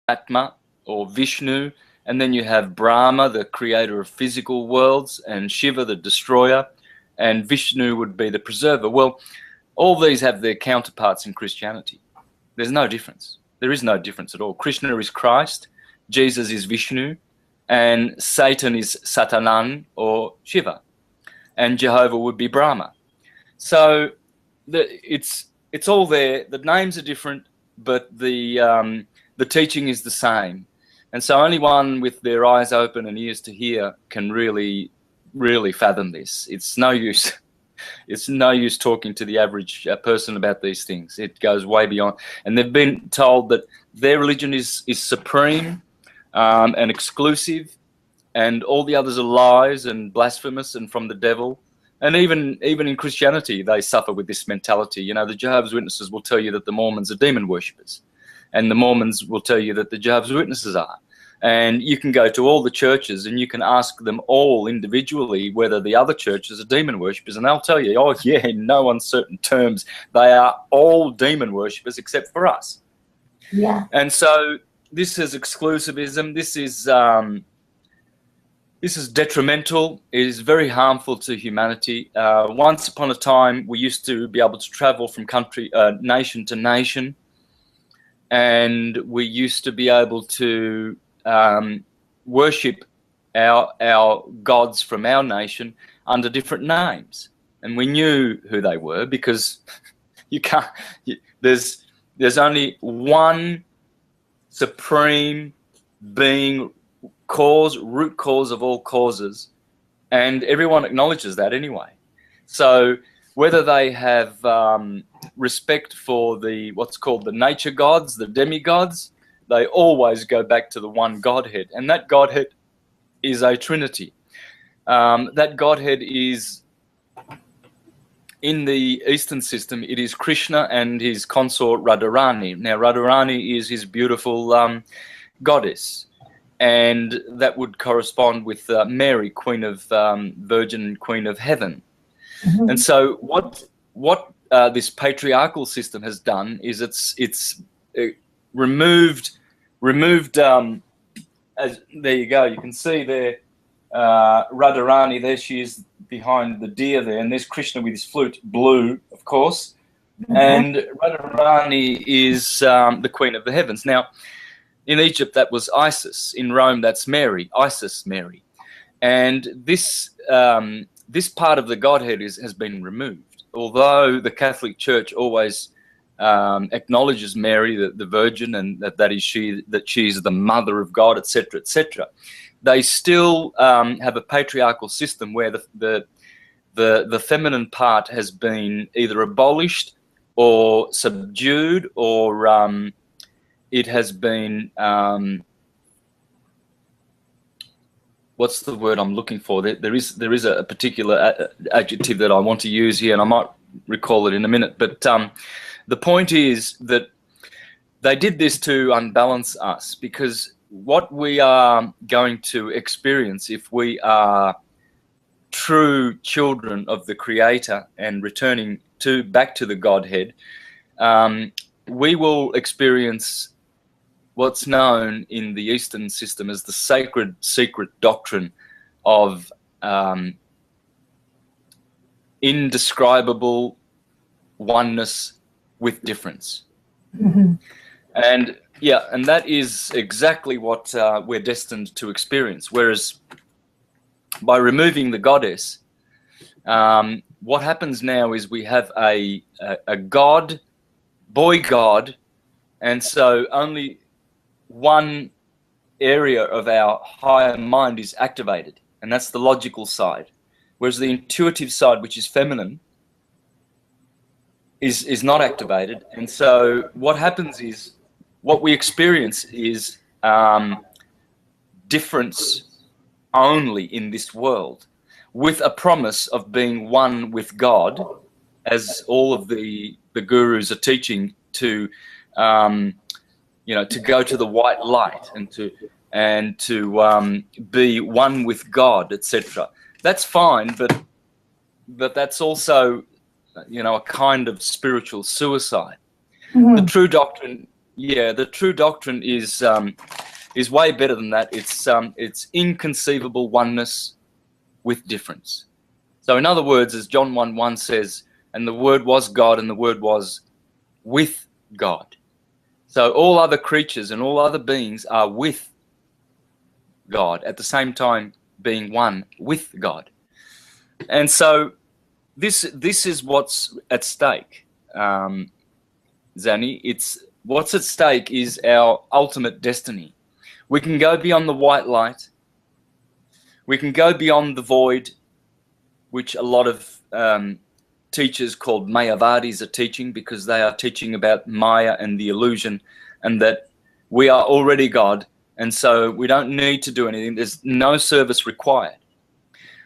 Atma or Vishnu, and then you have Brahma, the creator of physical worlds, and Shiva, the destroyer, and Vishnu would be the preserver. Well, all these have their counterparts in Christianity. There's no difference. There is no difference at all. Krishna is Christ, Jesus is Vishnu, and Satan is Satanan or Shiva, and Jehovah would be Brahma. So it's all there. The names are different, but the teaching is the same. And so only one with their eyes open and ears to hear can really, really fathom this. It's no use. It's no use talking to the average person about these things. It goes way beyond. And they've been told that their religion is supreme and exclusive, and all the others are lies and blasphemous and from the devil. And even in Christianity, they suffer with this mentality. You know, the Jehovah's Witnesses will tell you that the Mormons are demon worshippers, and the Mormons will tell you that the Jehovah's Witnesses are. And you can go to all the churches and you can ask them all individually whether the other churches are demon worshippers, and they'll tell you, oh yeah, in no uncertain terms, they are all demon worshippers except for us. Yeah. And so this is exclusivism. This is detrimental. It is very harmful to humanity. Once upon a time, we used to be able to travel from nation to nation, and we used to be able to worship our gods from our nation under different names, and we knew who they were, because you can't. There's only one supreme being, root cause of all causes, and everyone acknowledges that anyway. So whether they have respect for what's called the nature gods, the demigods, they always go back to the one Godhead, and that Godhead is a Trinity. That Godhead is, in the Eastern system, it is Krishna and his consort Radharani. Now, Radharani is his beautiful goddess, and that would correspond with Mary, Queen of Virgin, Queen of Heaven. Mm-hmm. And so what this patriarchal system has done is it's removed as there you go, you can see there Radharani, there she is behind the deer there, and there's Krishna with his flute, blue of course. Mm-hmm. And Radharani is the Queen of the Heavens. Now in Egypt that was Isis, in Rome that's Mary, Isis Mary, and this part of the Godhead has been removed. Although the Catholic Church always acknowledges Mary, the Virgin, and that she's the Mother of God, etc., etc., they still have a patriarchal system where the feminine part has been either abolished or subdued, or it has been what's the word I'm looking for? There is a particular adjective that I want to use here, and I might recall it in a minute. But the point is that they did this to unbalance us, because what we are going to experience if we are true children of the Creator and returning back to the Godhead, we will experience what's known in the Eastern system as the sacred secret doctrine of indescribable oneness with difference. Mm-hmm. And that is exactly what we're destined to experience. Whereas by removing the goddess, what happens now is we have a god, boy god, and so only one area of our higher mind is activated, and that's the logical side, whereas the intuitive side, which is feminine, is not activated. And so what happens is, what we experience is difference only in this world, with a promise of being one with God, as all of the gurus are teaching, to to go to the white light and to be one with God, etc. That's fine, but that's also a kind of spiritual suicide. Mm-hmm. The true doctrine Yeah, the true doctrine is way better than that. It's inconceivable oneness with difference. So in other words, as John 1:1 says, and the Word was God, and the Word was with God. So all other creatures and all other beings are with God at the same time being one with God. And so this is what's at stake, Zanny. It's what's at stake is our ultimate destiny. We can go beyond the white light. We can go beyond the void, which a lot of teachers called Mayavadis are teaching, because they are teaching about Maya and the illusion, and that we are already God, and so we don't need to do anything. There's no service required.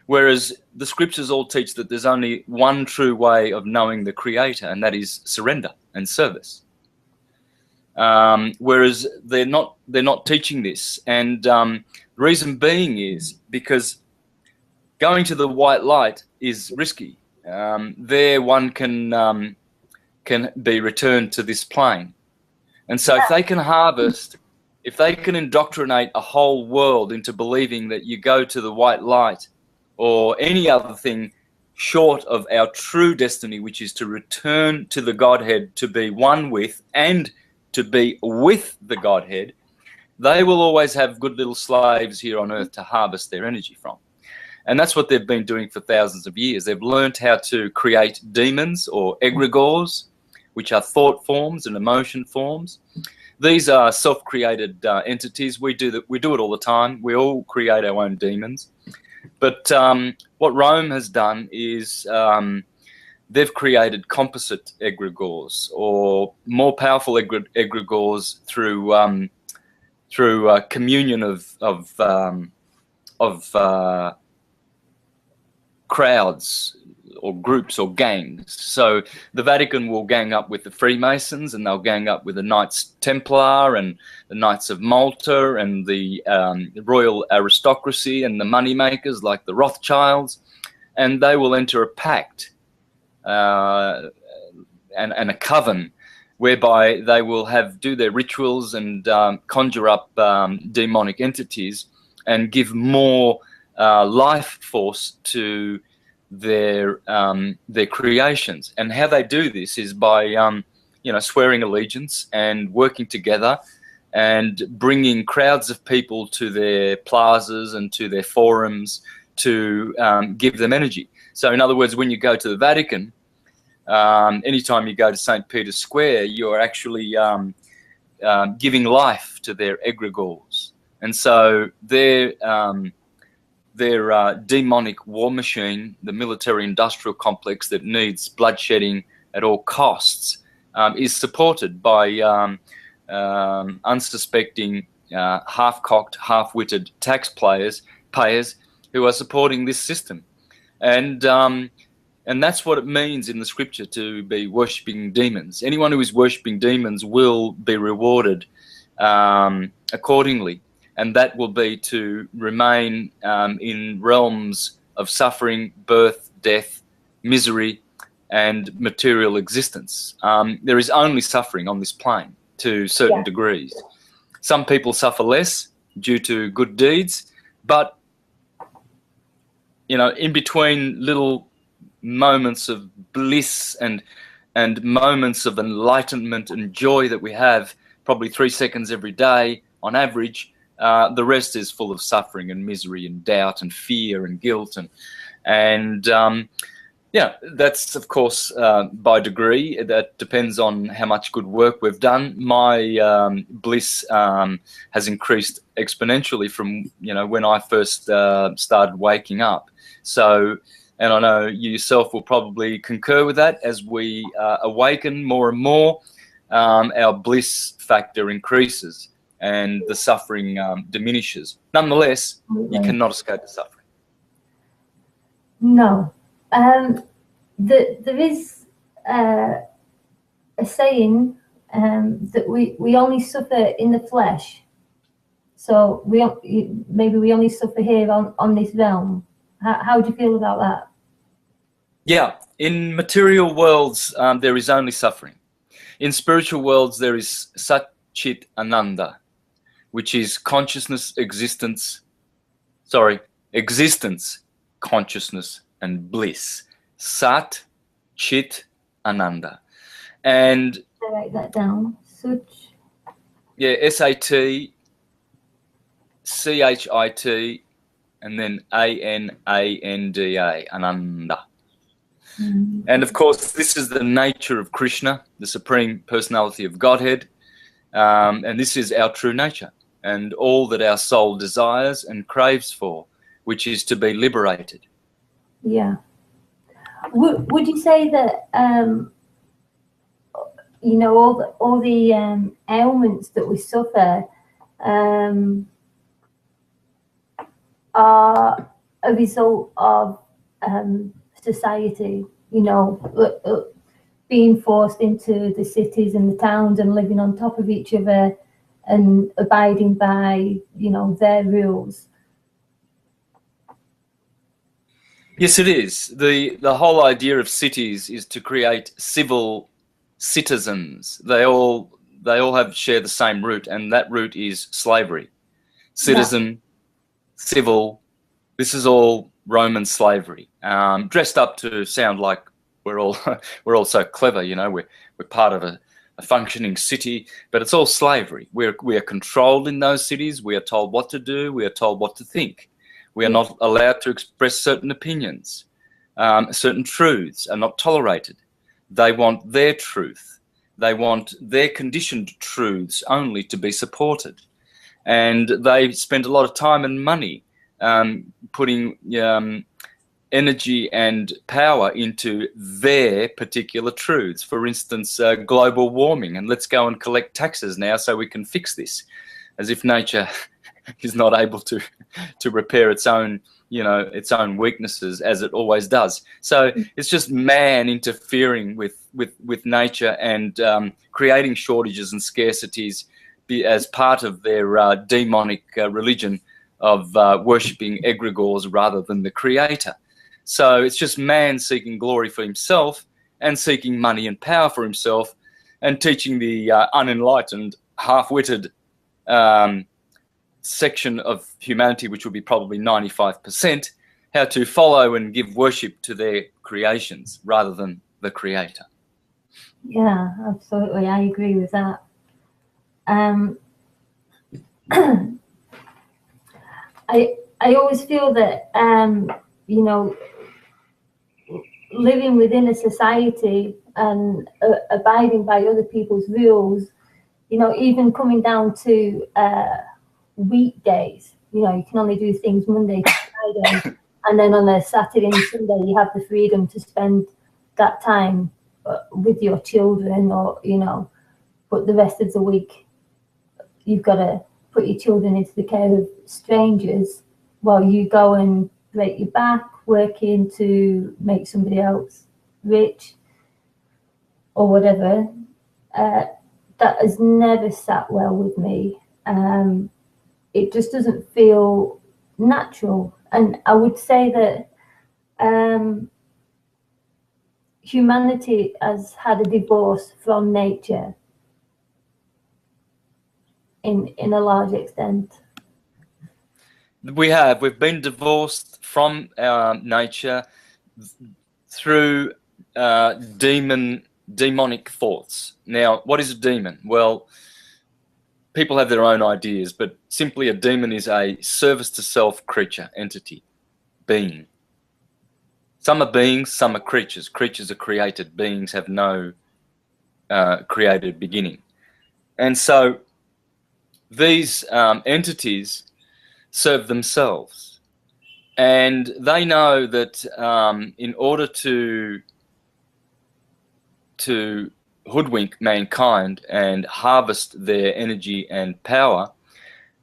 Whereas the scriptures all teach that there's only one true way of knowing the Creator, and that is surrender and service. Whereas they're not teaching this, and the reason being is because going to the white light is risky. There one can be returned to this plane, and so if they can harvest, if they can indoctrinate a whole world into believing that you go to the white light or any other thing short of our true destiny, which is to return to the Godhead, to be one with and to be with the Godhead, they will always have good little slaves here on earth to harvest their energy from. And that's what they've been doing for thousands of years. They've learned how to create demons or egregores, which are thought forms and emotion forms. These are self-created entities. We do it all the time. We all create our own demons. But what Rome has done is they've created composite egregores, or more powerful egregores through communion of crowds or groups or gangs. So the Vatican will gang up with the Freemasons, and they'll gang up with the Knights Templar and the Knights of Malta and the royal aristocracy and the moneymakers like the Rothschilds, and they will enter a pact and a coven whereby they will do their rituals and conjure up demonic entities and give more life force to their creations. And how they do this is by swearing allegiance and working together and bringing crowds of people to their plazas and to their forums to give them energy. So in other words, when you go to the Vatican, anytime you go to St. Peter's Square, you are actually giving life to their egregores. And so their demonic war machine, the military-industrial complex that needs bloodshedding at all costs, is supported by unsuspecting, half-cocked, half-witted payers who are supporting this system. And that's what it means in the scripture to be worshipping demons. Anyone who is worshipping demons will be rewarded accordingly. And that will be to remain in realms of suffering, birth, death, misery, and material existence. There is only suffering on this plane to certain degrees. Some people suffer less due to good deeds, but in between little moments of bliss and moments of enlightenment and joy that we have, probably 3 seconds every day on average, the rest is full of suffering and misery and doubt and fear and guilt and that's of course by degree. That depends on how much good work we've done. My bliss has increased exponentially from when I first started waking up. So, and I know you yourself will probably concur with that. As we awaken more and more, our bliss factor increases and the suffering diminishes. Nonetheless, you cannot escape the suffering. No. There is a saying that we only suffer in the flesh. So maybe we only suffer here on this realm. How do you feel about that? Yeah, in material worlds there is only suffering. In spiritual worlds there is Chit, Ananda, which is existence, consciousness, and bliss. Sat, Chit, Ananda. And I write that down. Such. yeah, S-A-T, C-H-I-T, and then A-N-A-N-D-A, Ananda. And of course, this is the nature of Krishna, the Supreme Personality of Godhead. And this is our true nature and all that our soul desires and craves for, which is to be liberated. Yeah. Would you say that, you know, all the ailments that we suffer are a result of society, you know, being forced into the cities and the towns and living on top of each other and abiding by, you know, their rules? Yes, it is. The whole idea of cities is to create civil citizens. They all share the same root, and that root is slavery. Citizen, civil. This is all Roman slavery, dressed up to sound like we're all so clever. You know, we're part of a functioning city, but it's all slavery. We are controlled in those cities. We are told what to do. We are told what to think. We are not allowed to express certain opinions. Certain truths are not tolerated. They want their truth. They want their conditioned truths only to be supported. And they spend a lot of time and money putting energy and power into their particular truths. For instance, global warming, and let's go and collect taxes now so we can fix this, as if nature is not able to repair its own, you know, its own weaknesses, as it always does. So it's just man interfering with nature and creating shortages and scarcities as part of their demonic religion of worshipping egregores rather than the creator. So it's just man seeking glory for himself and seeking money and power for himself, and teaching the unenlightened, half-witted section of humanity, which will be probably 95%, how to follow and give worship to their creations rather than the creator. Yeah, absolutely. I agree with that. I always feel that, you know, living within a society and abiding by other people's rules, you know, even coming down to weekdays, you know, you can only do things Monday to Friday, and then on a Saturday and Sunday you have the freedom to spend that time with your children, or, you know, but the rest of the week you've got to put your children into the care of strangers while you go and break your back working to make somebody else rich or whatever. That has never sat well with me. It just doesn't feel natural. And I would say that humanity has had a divorce from nature in a large extent. We've been divorced from our nature through demonic thoughts. Now, what is a demon? Well, people have their own ideas, but simply a demon is a service to self creature, entity, being. Some are beings, some are creatures. Creatures are created. Beings have no created beginning. And so these entities serve themselves. And they know that in order to hoodwink mankind and harvest their energy and power,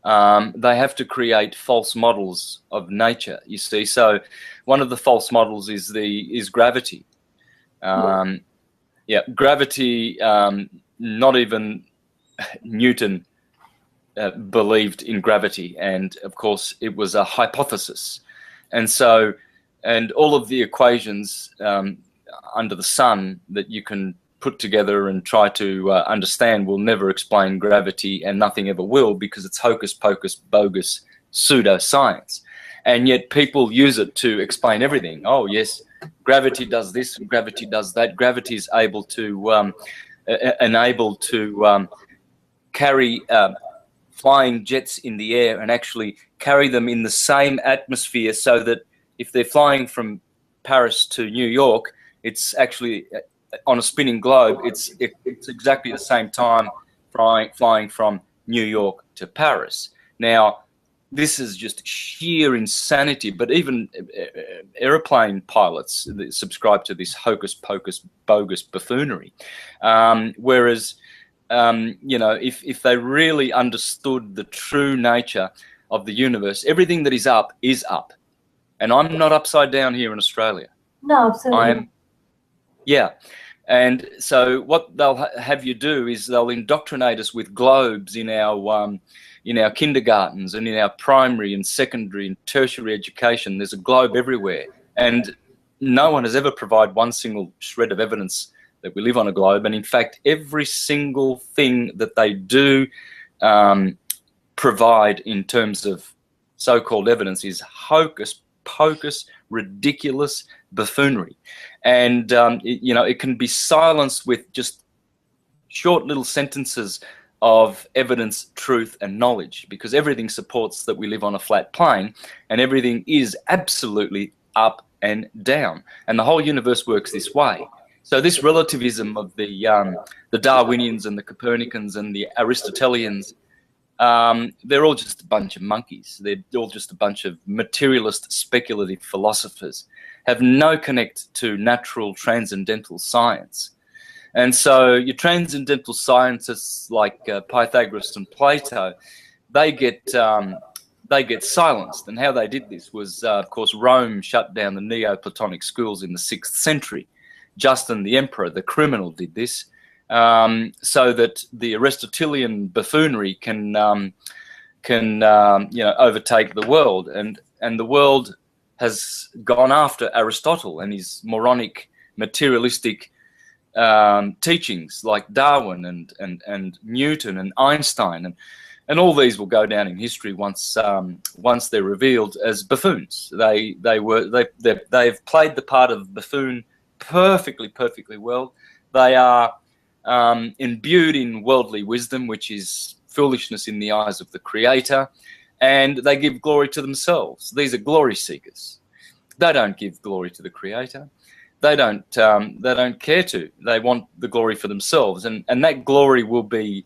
they have to create false models of nature, you see. So one of the false models is gravity. Gravity, not even Newton believed in gravity, and of course it was a hypothesis. And so, and all of the equations under the sun that you can put together and try to understand will never explain gravity, and nothing ever will, because it's hocus pocus bogus pseudoscience. And yet people use it to explain everything. Oh yes, gravity does this and gravity does that. Gravity is able to carry flying jets in the air and actually carry them in the same atmosphere, so that if they're flying from Paris to New York, it's actually on a spinning globe. It's exactly the same time flying from New York to Paris. Now, this is just sheer insanity, but even airplane pilots subscribe to this hocus pocus bogus buffoonery. Whereas, you know, if they really understood the true nature of the universe, everything that is up is up. And I'm not upside down here in Australia. No, absolutely. I am, yeah. And so what they'll have you do is they'll indoctrinate us with globes in our kindergartens and in our primary and secondary and tertiary education. There's a globe everywhere, and no one has ever provided one single shred of evidence that we live on a globe. And in fact, every single thing that they do provide in terms of so-called evidence is hocus pocus, ridiculous buffoonery. And you know, it can be silenced with just short little sentences of evidence, truth, and knowledge, because everything supports that we live on a flat plane, and everything is absolutely up and down, and the whole universe works this way. So this relativism of the Darwinians and the Copernicans and the Aristotelians, they're all just a bunch of monkeys. They're all just a bunch of materialist, speculative philosophers, have no connect to natural transcendental science. And so your transcendental scientists like Pythagoras and Plato, they get silenced. And how they did this was, of course, Rome shut down the Neoplatonic schools in the 6th century. Justin the Emperor, the criminal, did this, so that the Aristotelian buffoonery can you know, overtake the world, and the world has gone after Aristotle and his moronic, materialistic teachings like Darwin and Newton and Einstein, and all these will go down in history once they're revealed as buffoons. They've played the part of buffoon perfectly well. They are imbued in worldly wisdom, which is foolishness in the eyes of the Creator, and they give glory to themselves. These are glory seekers. They don't give glory to the Creator. They don't care to. They want the glory for themselves, and that glory will be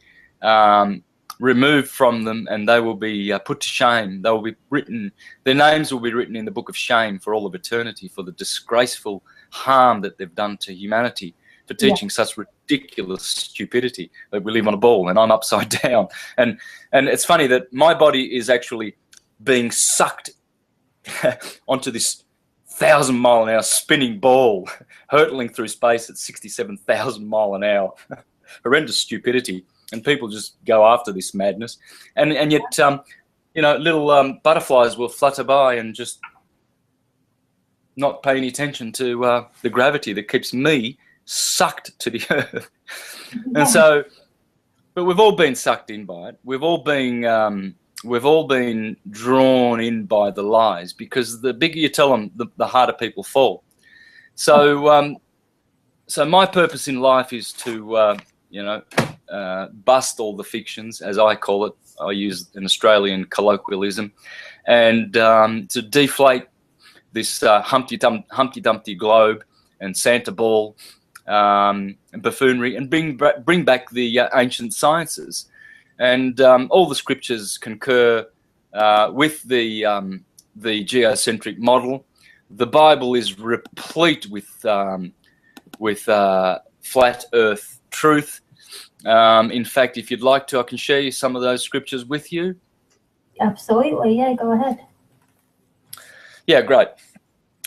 removed from them, and they will be put to shame. They will be written. Their names will be written in the book of shame for all of eternity, for the disgraceful harm that they've done to humanity, for teaching such ridiculous stupidity that we live on a ball and I'm upside down. And it's funny that my body is actually being sucked onto this 1,000-mile-an-hour spinning ball, hurtling through space at 67,000 miles an hour. Horrendous stupidity, and people just go after this madness. And yet, you know, little butterflies will flutter by and just not pay any attention to the gravity that keeps me sucked to the earth. And so, but we've all been sucked in by it. We've all been drawn in by the lies, because the bigger you tell them, the harder people fall. So, so my purpose in life is to, you know, bust all the fictions, as I call it. I use an Australian colloquialism, and to deflate this Humpty Dumpty globe and Santa ball and buffoonery, and bring back the ancient sciences. And all the scriptures concur with the geocentric model. The Bible is replete with flat Earth truth. In fact, if you'd like to, I can share you some of those scriptures with you. Absolutely, yeah, go ahead. Yeah, great.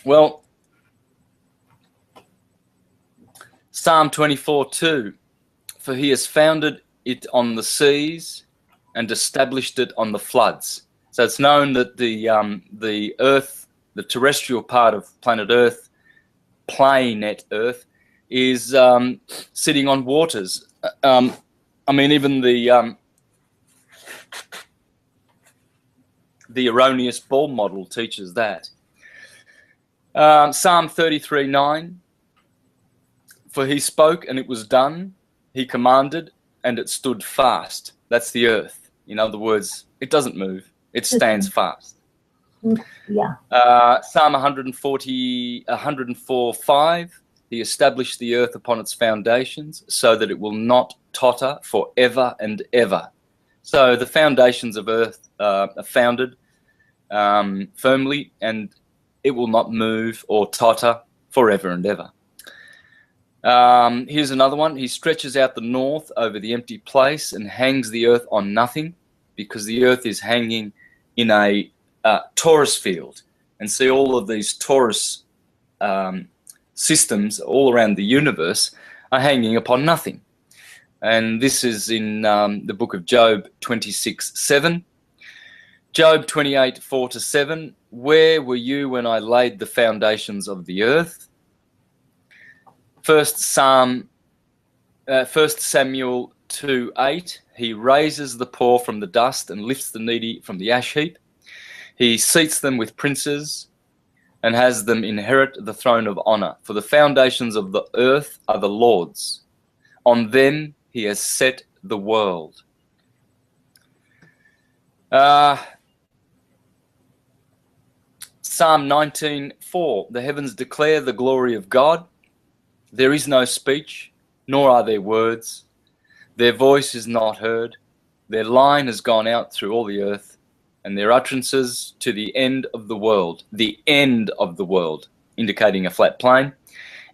Well, Psalm 24:2, for he has founded it on the seas and established it on the floods. So it's known that the Earth, the terrestrial part of planet Earth, planet Earth, is sitting on waters. I mean, even the erroneous ball model teaches that. Psalm 33:9, for he spoke and it was done, he commanded and it stood fast. That's the earth. In other words, it doesn't move, it stands fast. Yeah. Psalm 104:5, he established the earth upon its foundations so that it will not totter forever and ever. So the foundations of earth are founded firmly, and it will not move or totter forever and ever. Here's another one. He stretches out the north over the empty place and hangs the earth on nothing, because the earth is hanging in a torus field. And see, all of these torus systems all around the universe are hanging upon nothing. And this is in the book of Job 26:7. Job 28:4-7. Where were you when I laid the foundations of the earth? 1 Samuel 2:8. He raises the poor from the dust and lifts the needy from the ash heap. He seats them with princes and has them inherit the throne of honor. For the foundations of the earth are the Lord's. On them he has set the world. Psalm 19:4. The heavens declare the glory of God. There is no speech, nor are there words. Their voice is not heard. Their line has gone out through all the earth, and their utterances to the end of the world. The end of the world, indicating a flat plane.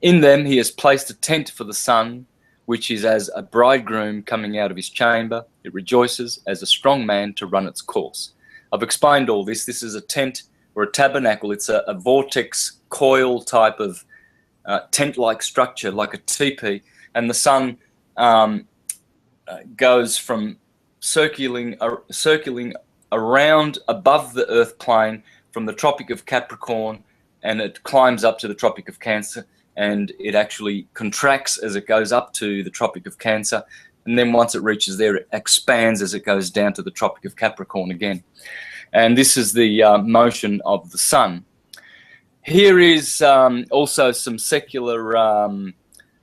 In them he has placed a tent for the sun, which is as a bridegroom coming out of his chamber. It rejoices as a strong man to run its course. I've explained all this. This is a tent or a tabernacle. It's a vortex coil type of tent-like structure, like a teepee, and the sun goes from circling around above the earth plane from the Tropic of Capricorn, and it climbs up to the Tropic of Cancer, and it actually contracts as it goes up to the Tropic of Cancer, and then once it reaches there, it expands as it goes down to the Tropic of Capricorn again. And this is the motion of the sun. Here is also some secular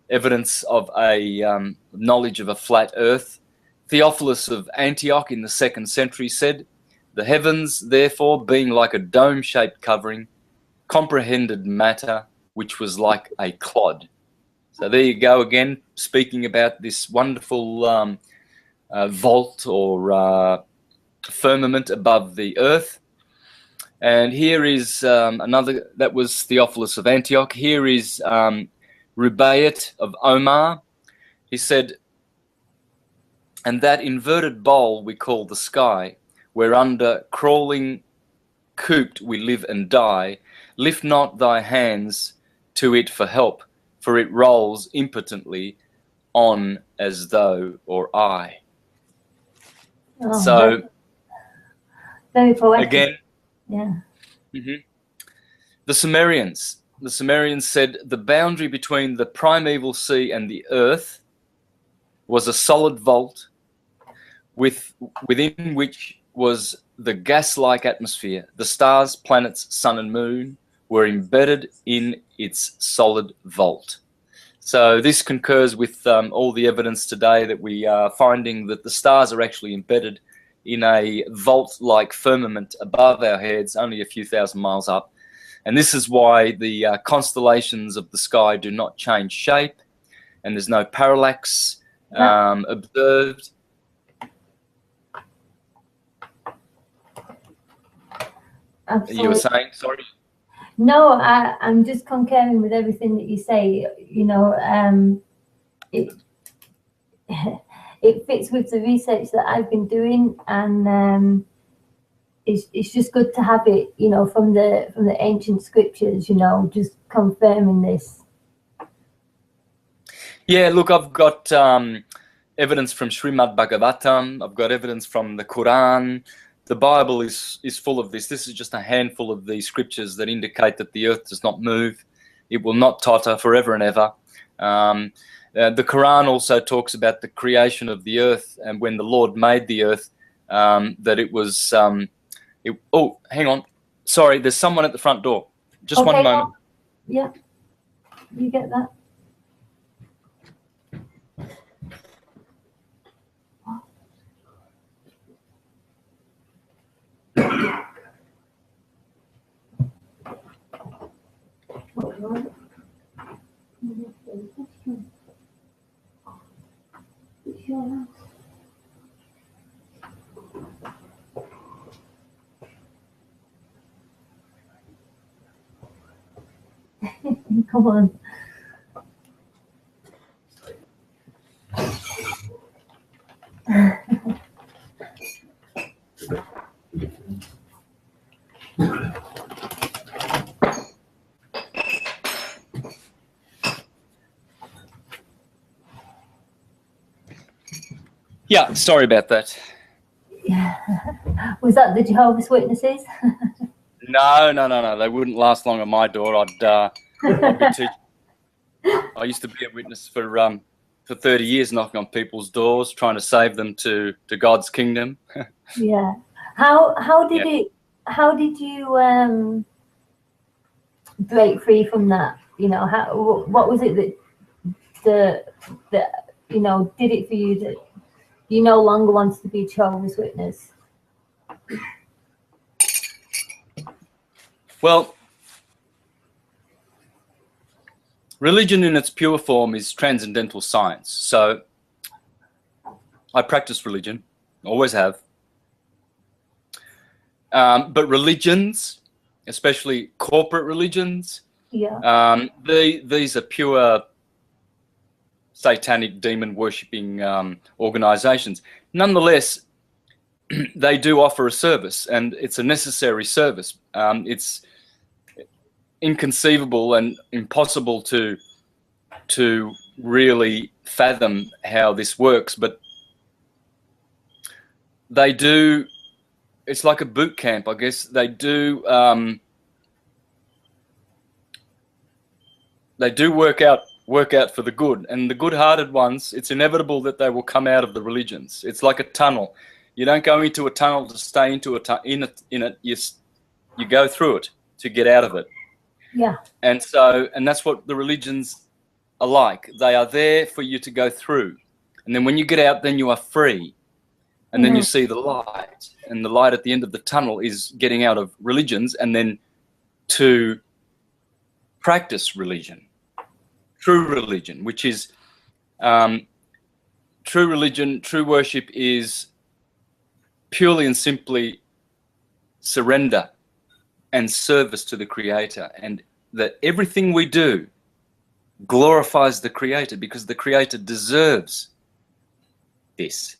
evidence of a knowledge of a flat earth. Theophilus of Antioch in the 2nd century said, the heavens, therefore, being like a dome-shaped covering, comprehended matter, which was like a clod. So there you go again, speaking about this wonderful vault or firmament above the earth. And here is another, that was Theophilus of Antioch. Here is Rubaiyat of Omar. He said, and that inverted bowl we call the sky, whereunder crawling cooped we live and die, lift not thy hands to it for help, for it rolls impotently on as though or I. Oh, So very poetic. again, Yeah. The Sumerians said the boundary between the primeval sea and the earth was a solid vault within which was the gas-like atmosphere. The stars, planets, sun and moon were embedded in its solid vault. So this concurs with all the evidence today that we are finding that the stars are actually embedded in a vault-like firmament above our heads, only a few thousand miles up. And this is why the constellations of the sky do not change shape, and there's no parallax observed. Absolutely. You were saying, sorry? No, I'm just concurring with everything that you say. You know, it fits with the research that I've been doing, and it's just good to have it, you know, from the ancient scriptures, you know, just confirming this. Yeah, look, I've got evidence from Srimad Bhagavatam. I've got evidence from the Quran. The Bible is full of this. This is just a handful of these scriptures that indicate that the earth does not move. It will not totter forever and ever. The Quran also talks about the creation of the earth, and when the Lord made the earth, that it was. Oh, hang on. Sorry, there's someone at the front door. Just Okay, one moment. Yeah, you get that. Come on. Yeah, sorry about that. Was that the Jehovah's Witnesses? No. They wouldn't last long at my door. I'd be teaching. I used to be a witness for 30 years, knocking on people's doors, trying to save them to God's kingdom. Yeah. How did you break free from that? You know, what was it that you know did it for you that you no longer wanted to be a Jehovah's Witness? Well, religion in its pure form is transcendental science. So I practice religion, always have. But religions, especially corporate religions, these are pure satanic demon worshipping organizations. Nonetheless, they do offer a service, and it's a necessary service. It's inconceivable and impossible to really fathom how this works, but they do. It's like a boot camp, I guess. They do work out for the good, and the good-hearted ones, it's inevitable that they will come out of the religions. It's like a tunnel. You don't go into a tunnel to stay into in it. You go through it to get out of it. Yeah. And that's what the religions are like. They are there for you to go through, and then when you get out, then you are free, and then you see the light, and the light at the end of the tunnel is getting out of religions, and then to practice religion. True religion, which is true religion, true worship is purely and simply surrender and service to the Creator, and that everything we do glorifies the Creator, because the Creator deserves this.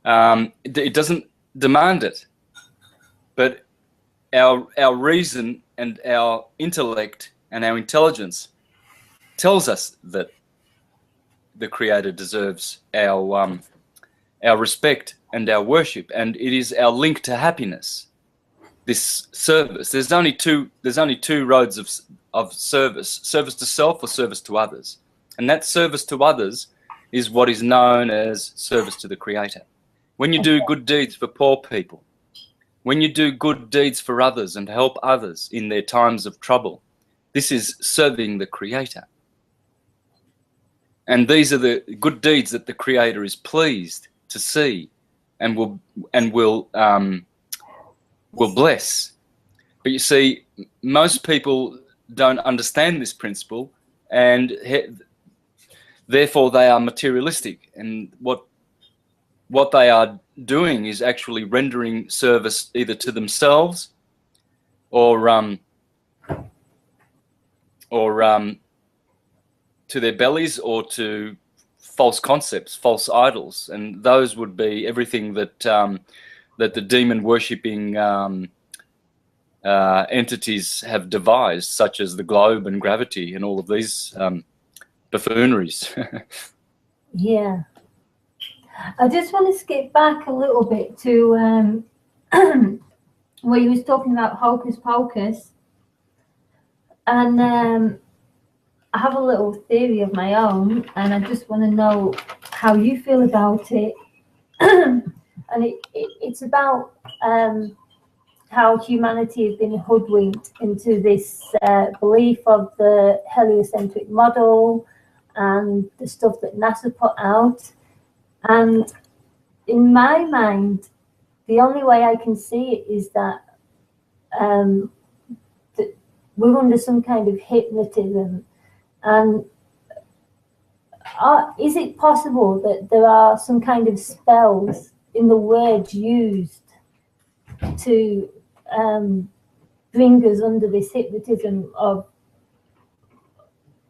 It doesn't demand it, but our reason and our intellect and our intelligence tells us that the Creator deserves our respect and our worship, and it is our link to happiness. This service. There's only two roads of service: service to self or service to others. And that service to others is what is known as service to the Creator. When you do good deeds for poor people, when you do good deeds for others and help others in their times of trouble, this is serving the Creator. And these are the good deeds that the Creator is pleased to see and will bless. But you see, most people don't understand this principle, and therefore they are materialistic, and what they are doing is actually rendering service either to themselves or to their bellies, or to false concepts, false idols, and those would be everything that the demon worshipping entities have devised, such as the globe and gravity and all of these buffooneries. Yeah. I just want to skip back a little bit to where you was talking about hocus pocus, and I have a little theory of my own, and I just want to know how you feel about it. And it's about how humanity has been hoodwinked into this belief of the heliocentric model and the stuff that NASA put out. And in my mind, the only way I can see it is that we're under some kind of hypnotism. And is it possible that there are some kind of spells in the words used to bring us under this hypnotism of,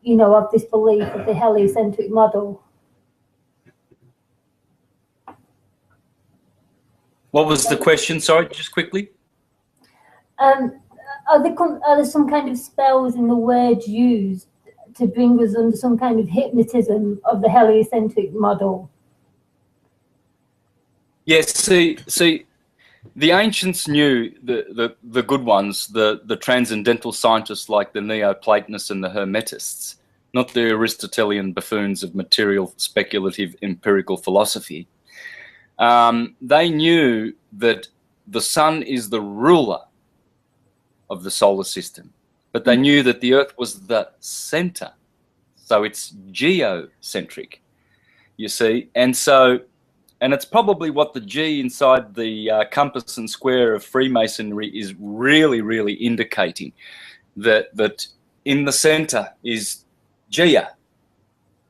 of this belief of the heliocentric model? What was the question? Sorry, just quickly. Are there some kind of spells in the words used to bring us under some kind of hypnotism of the heliocentric model? Yes, see, the ancients knew, the good ones, the transcendental scientists like the Neoplatonists and the Hermetists, not the Aristotelian buffoons of material, speculative, empirical philosophy. They knew that the sun is the ruler of the solar system, but they knew that the Earth was the center, so it's geocentric, you see. And it's probably what the G inside the compass and square of Freemasonry is really, really indicating, that in the center is Gaia,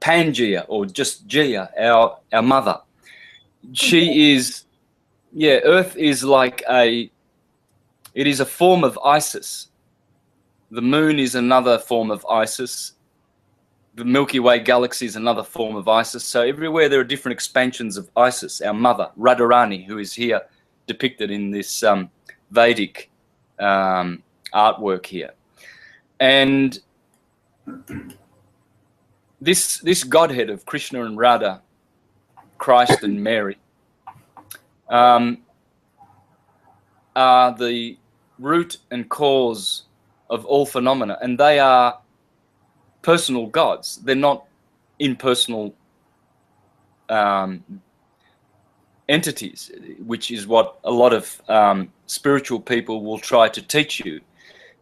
Pangea, or just Gaia, our mother. She is, yeah, Earth is like it is a form of Isis. The moon is another form of Isis. The Milky Way galaxy is another form of Isis. So everywhere there are different expansions of Isis, our mother, Radharani, who is here depicted in this Vedic artwork here. And this Godhead of Krishna and Radha, Christ and Mary, are the root and cause of all phenomena, and they are personal gods. They're not impersonal entities, which is what a lot of spiritual people will try to teach you.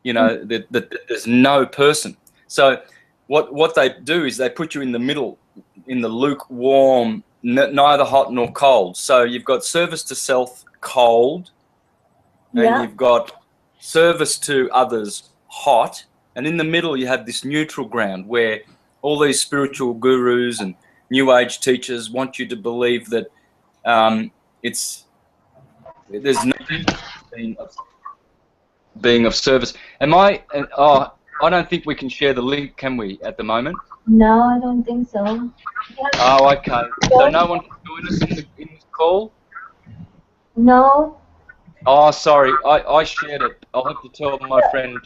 You know, that there's no person. So what they do is they put you in the middle, in the lukewarm, neither hot nor cold. So you've got service to self, cold, and you've got service to others, hot, and in the middle you have this neutral ground where all these spiritual gurus and New Age teachers want you to believe that there's no being of service. I don't think we can share the link, can we, at the moment? No, I don't think so. Oh, okay. So no one can join us in this call? No. Oh, sorry. I shared it. I'll have to tell my friend.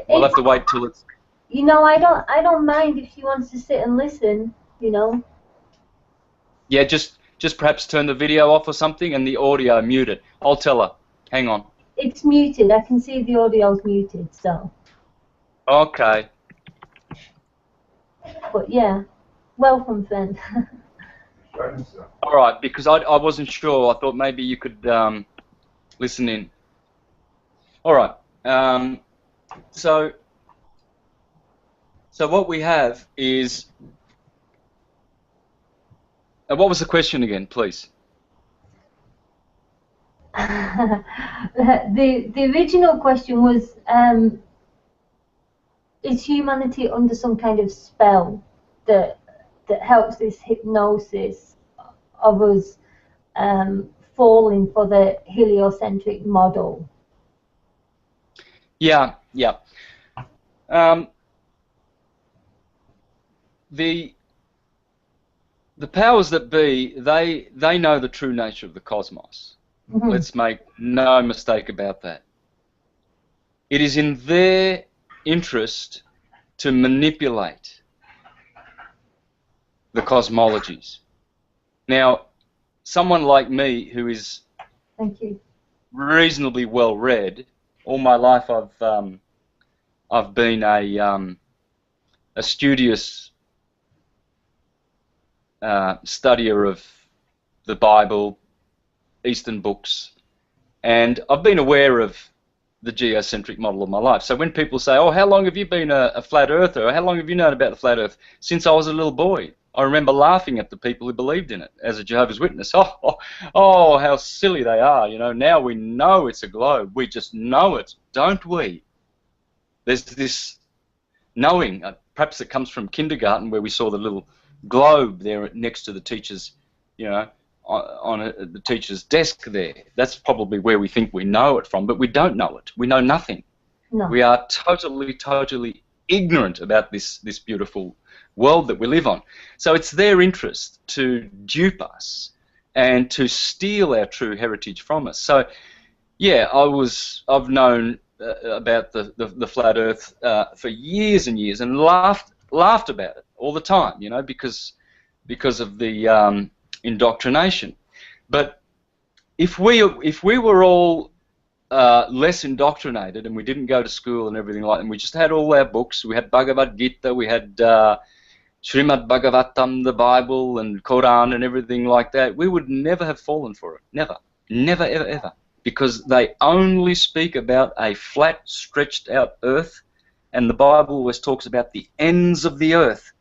We'll have to wait till it's... You know, I don't mind if she wants to sit and listen, you know. Yeah, just perhaps turn the video off or something and the audio muted. I'll tell her. Hang on. It's muted. I can see the audio's muted, so. Okay. But yeah, welcome, friend. All right, because I wasn't sure. I thought maybe you could listen in. All right. So what we have is... what was the question again, please? The original question was, is humanity under some kind of spell that helps this hypnosis of us falling for the heliocentric model? Yeah. The powers that be, they know the true nature of the cosmos. Mm-hmm. Let's make no mistake about that. It is in their interest to manipulate the cosmologies. Now, someone like me who is reasonably well read, all my life I've been a studious studier of the Bible, Eastern books, and I've been aware of the geocentric model of my life. So when people say, oh, how long have you been a flat earther, or how long have you known about the flat earth? Since I was a little boy. I remember laughing at the people who believed in it as a Jehovah's Witness. Oh, how silly they are. You know, now we know it's a globe. We just know it, don't we? There's this knowing, perhaps it comes from kindergarten, where we saw the little globe there next to the teacher's, you know, on the teacher's desk there. That's probably where we think we know it from, but we don't know it. We know nothing. No. We are totally ignorant about this beautiful world that we live on. So it's their interest to dupe us and to steal our true heritage from us. So yeah, I've known about the flat earth for years and years, and laughed about it all the time, you know, because of the indoctrination. But if we were all less indoctrinated, and we didn't go to school and everything like that, and we just had all our books, we had Bhagavad Gita, we had Srimad Bhagavatam, the Bible, and Quran and everything like that, we would never have fallen for it. Never, ever. Because they only speak about a flat, stretched out earth, and the Bible always talks about the ends of the earth.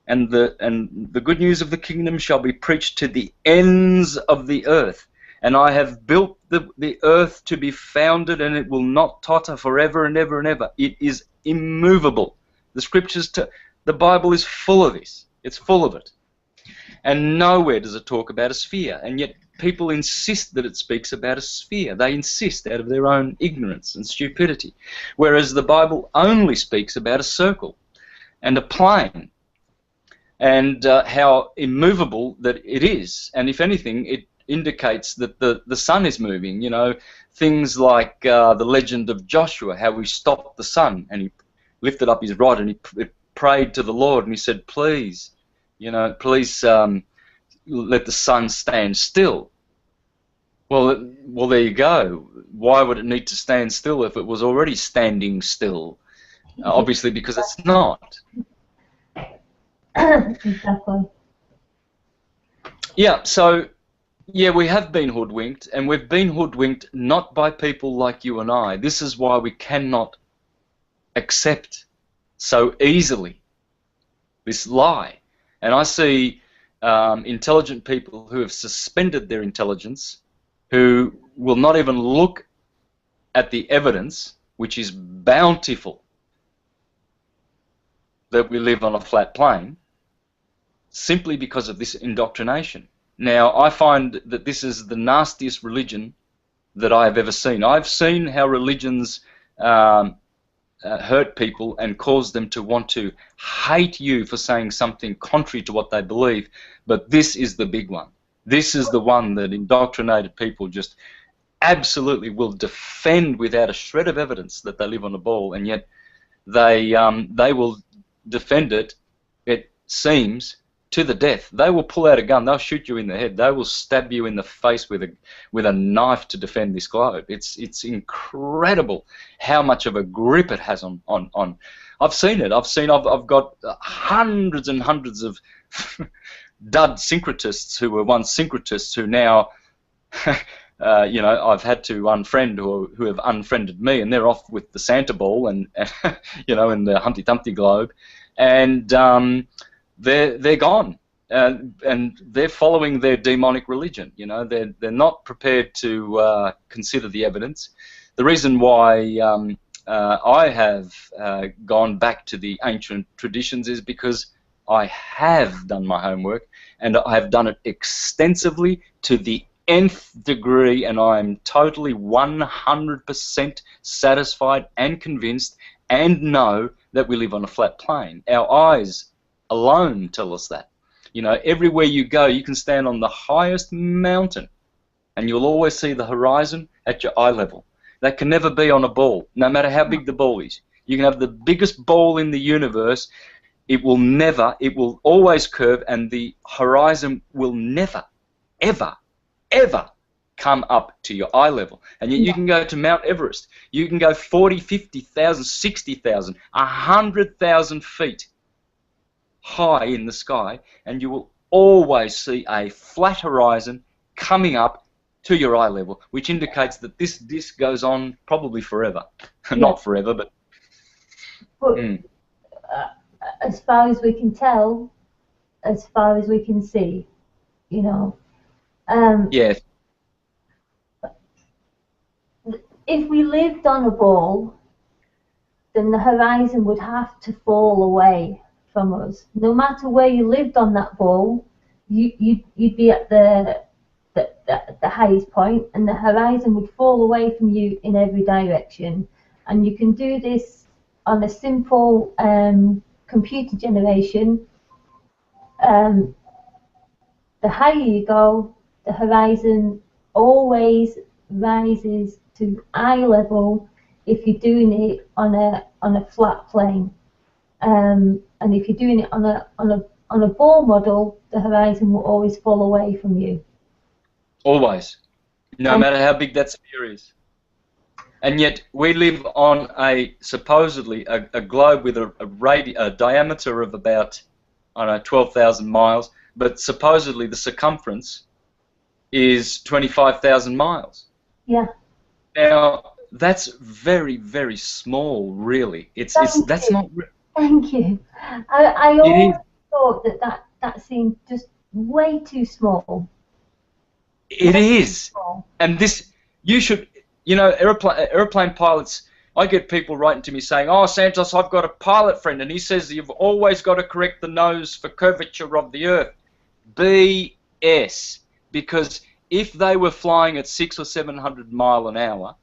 And the good news of the kingdom shall be preached to the ends of the earth. And I have built the earth to be founded, and it will not totter forever and ever and ever. It is immovable. The scriptures, the Bible is full of this. It's full of it. And nowhere does it talk about a sphere. And yet people insist that it speaks about a sphere. They insist out of their own ignorance and stupidity. Whereas the Bible only speaks about a circle and a plane, and how immovable that it is. And if anything, it indicates that the sun is moving. You know, things like the legend of Joshua, how he stopped the sun and he lifted up his rod and he prayed to the Lord and he said, please, you know, please let the sun stand still. Well, there you go. Why would it need to stand still if it was already standing still? Obviously because it's not. Exactly. Yeah, so, yeah, we have been hoodwinked, and we've been hoodwinked not by people like you and I. This is why we cannot accept so easily this lie. And I see intelligent people who have suspended their intelligence, who will not even look at the evidence, which is bountiful, that we live on a flat plane, simply because of this indoctrination. Now, I find that this is the nastiest religion that I have ever seen. I've seen how religions hurt people and cause them to want to hate you for saying something contrary to what they believe, but this is the big one. This is the one that indoctrinated people just absolutely will defend without a shred of evidence that they live on a ball, and yet they will defend it, it seems, to the death. They will pull out a gun, they'll shoot you in the head, they will stab you in the face with a knife to defend this globe. It's incredible how much of a grip it has on I've seen it. I've got hundreds and hundreds of dud syncretists who were once syncretists who now you know, I've had to unfriend, who have unfriended me, and they're off with the Santa ball and you know, in the Humpty Dumpty globe, and they're gone, and they're following their demonic religion. You know, they're not prepared to consider the evidence. The reason why I have gone back to the ancient traditions is because I have done my homework, and I have done it extensively to the nth degree, and I am totally 100% satisfied and convinced and know that we live on a flat plane. Our eyes alone tell us that. You know, everywhere you go, you can stand on the highest mountain and you'll always see the horizon at your eye level. That can never be on a ball, no matter how big the ball is. You can have the biggest ball in the universe, it will always curve, and the horizon will never, ever, ever come up to your eye level. And yet you can go to Mount Everest, you can go 40, 50,000, 60,000, 100,000 feet high in the sky, and you will always see a flat horizon coming up to your eye level, which indicates that this disk goes on probably forever. Yeah. Not forever, but... As far as we can tell, as far as we can see, you know. Yes. If we lived on a ball, then the horizon would have to fall away from us. No matter where you lived on that ball, you'd be at the highest point, and the horizon would fall away from you in every direction. And you can do this on a simple computer generation. The higher you go, the horizon always rises to eye level if you're doing it on a flat plane. And if you're doing it on a ball model, the horizon will always fall away from you. Always. No matter how big that sphere is. And yet we live on supposedly a globe with a diameter of about, I don't know, 12,000 miles, but supposedly the circumference is 25,000 miles. Yeah. Now, that's very, very small, really. That's not... Thank you. I always thought that seemed just way too small. It is. And this, you should, you know, airplane pilots, I get people writing to me saying, oh, Santos, I've got a pilot friend, and he says you've always got to correct the nose for curvature of the Earth. BS. Because if they were flying at 600 or 700 miles an hour,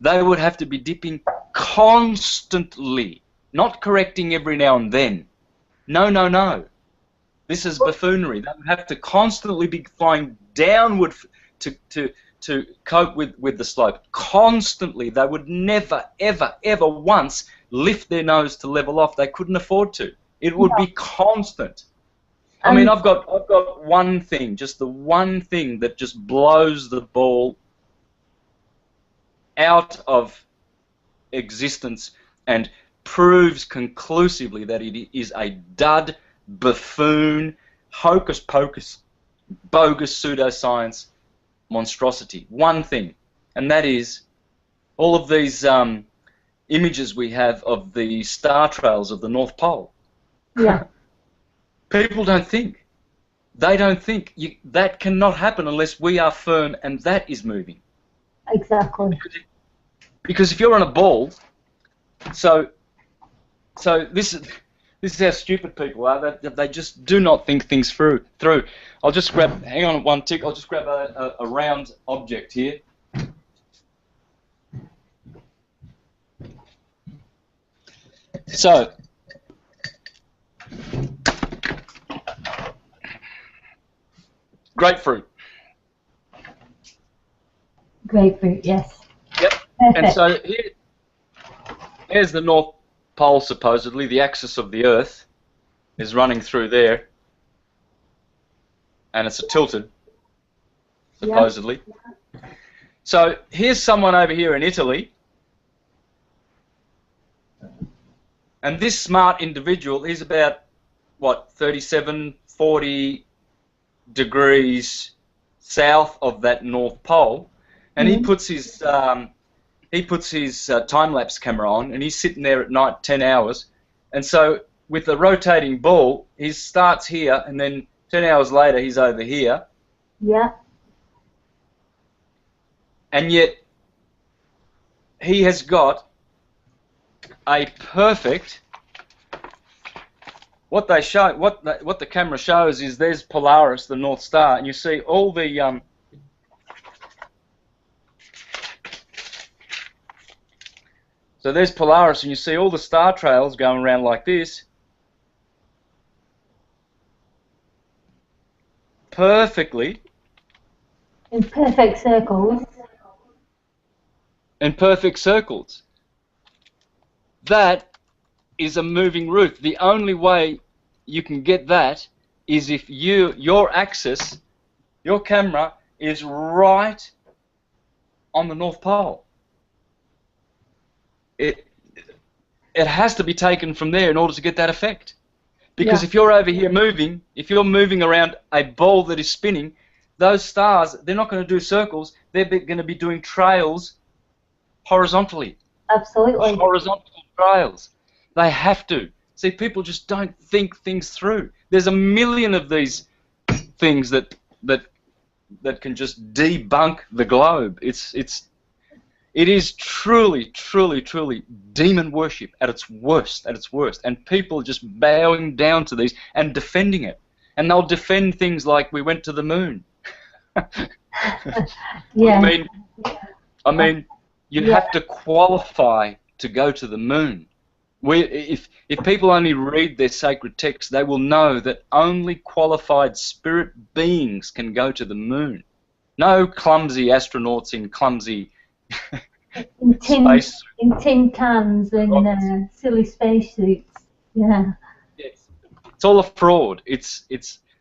they would have to be dipping constantly, not correcting every now and then. No, no, no. This is buffoonery. They would have to constantly be flying downward to cope with the slope. Constantly. They would never, ever, ever once lift their nose to level off. They couldn't afford to. It would be constant. I mean, I've got one thing, just the one thing that just blows the ball out of existence and proves conclusively that it is a dud, buffoon, hocus pocus, bogus pseudoscience monstrosity. One thing, and that is all of these images we have of the star trails of the North Pole. Yeah. People don't think. They don't think. That cannot happen unless we are firm and that is moving. Exactly. Because if you're on a ball, so this is how stupid people are. They just do not think things through. I'll just grab. Hang on one tick. I'll just grab a round object here. So. Grapefruit. Grapefruit, yes. Yep. Perfect. And so here's the North Pole, supposedly. The axis of the Earth is running through there. And it's tilted, supposedly. Yep. So here's someone over here in Italy. And this smart individual is about, what, 37, 40 degrees south of that North Pole, and he puts his time-lapse camera on, and he's sitting there at night 10 hours, and so with the rotating ball, he starts here, and then 10 hours later he's over here. Yeah. And yet he has got a perfect... What the camera shows is there's Polaris, the North Star, and you see all the so there's Polaris, and you see all the star trails going around like this, perfectly in perfect circles. In perfect circles. That is a moving root. The only way you can get that is if your axis, your camera, is right on the North Pole. It has to be taken from there in order to get that effect. Because if you're over here moving, if you're moving around a ball that is spinning, those stars, they're not going to do circles. They're going to be doing trails horizontally. Absolutely. Horizontal trails. They have to. See, people just don't think things through. There's a million of these things that can just debunk the globe. It is truly, truly, truly demon worship at its worst, and people just bowing down to these and defending it. And they'll defend things like we went to the moon. Yeah. I mean, you have to qualify to go to the moon. If people only read their sacred texts, they will know that only qualified spirit beings can go to the moon. No clumsy astronauts in clumsy space in tin cans and silly spacesuits. Yeah. Yes. It's all a fraud. It's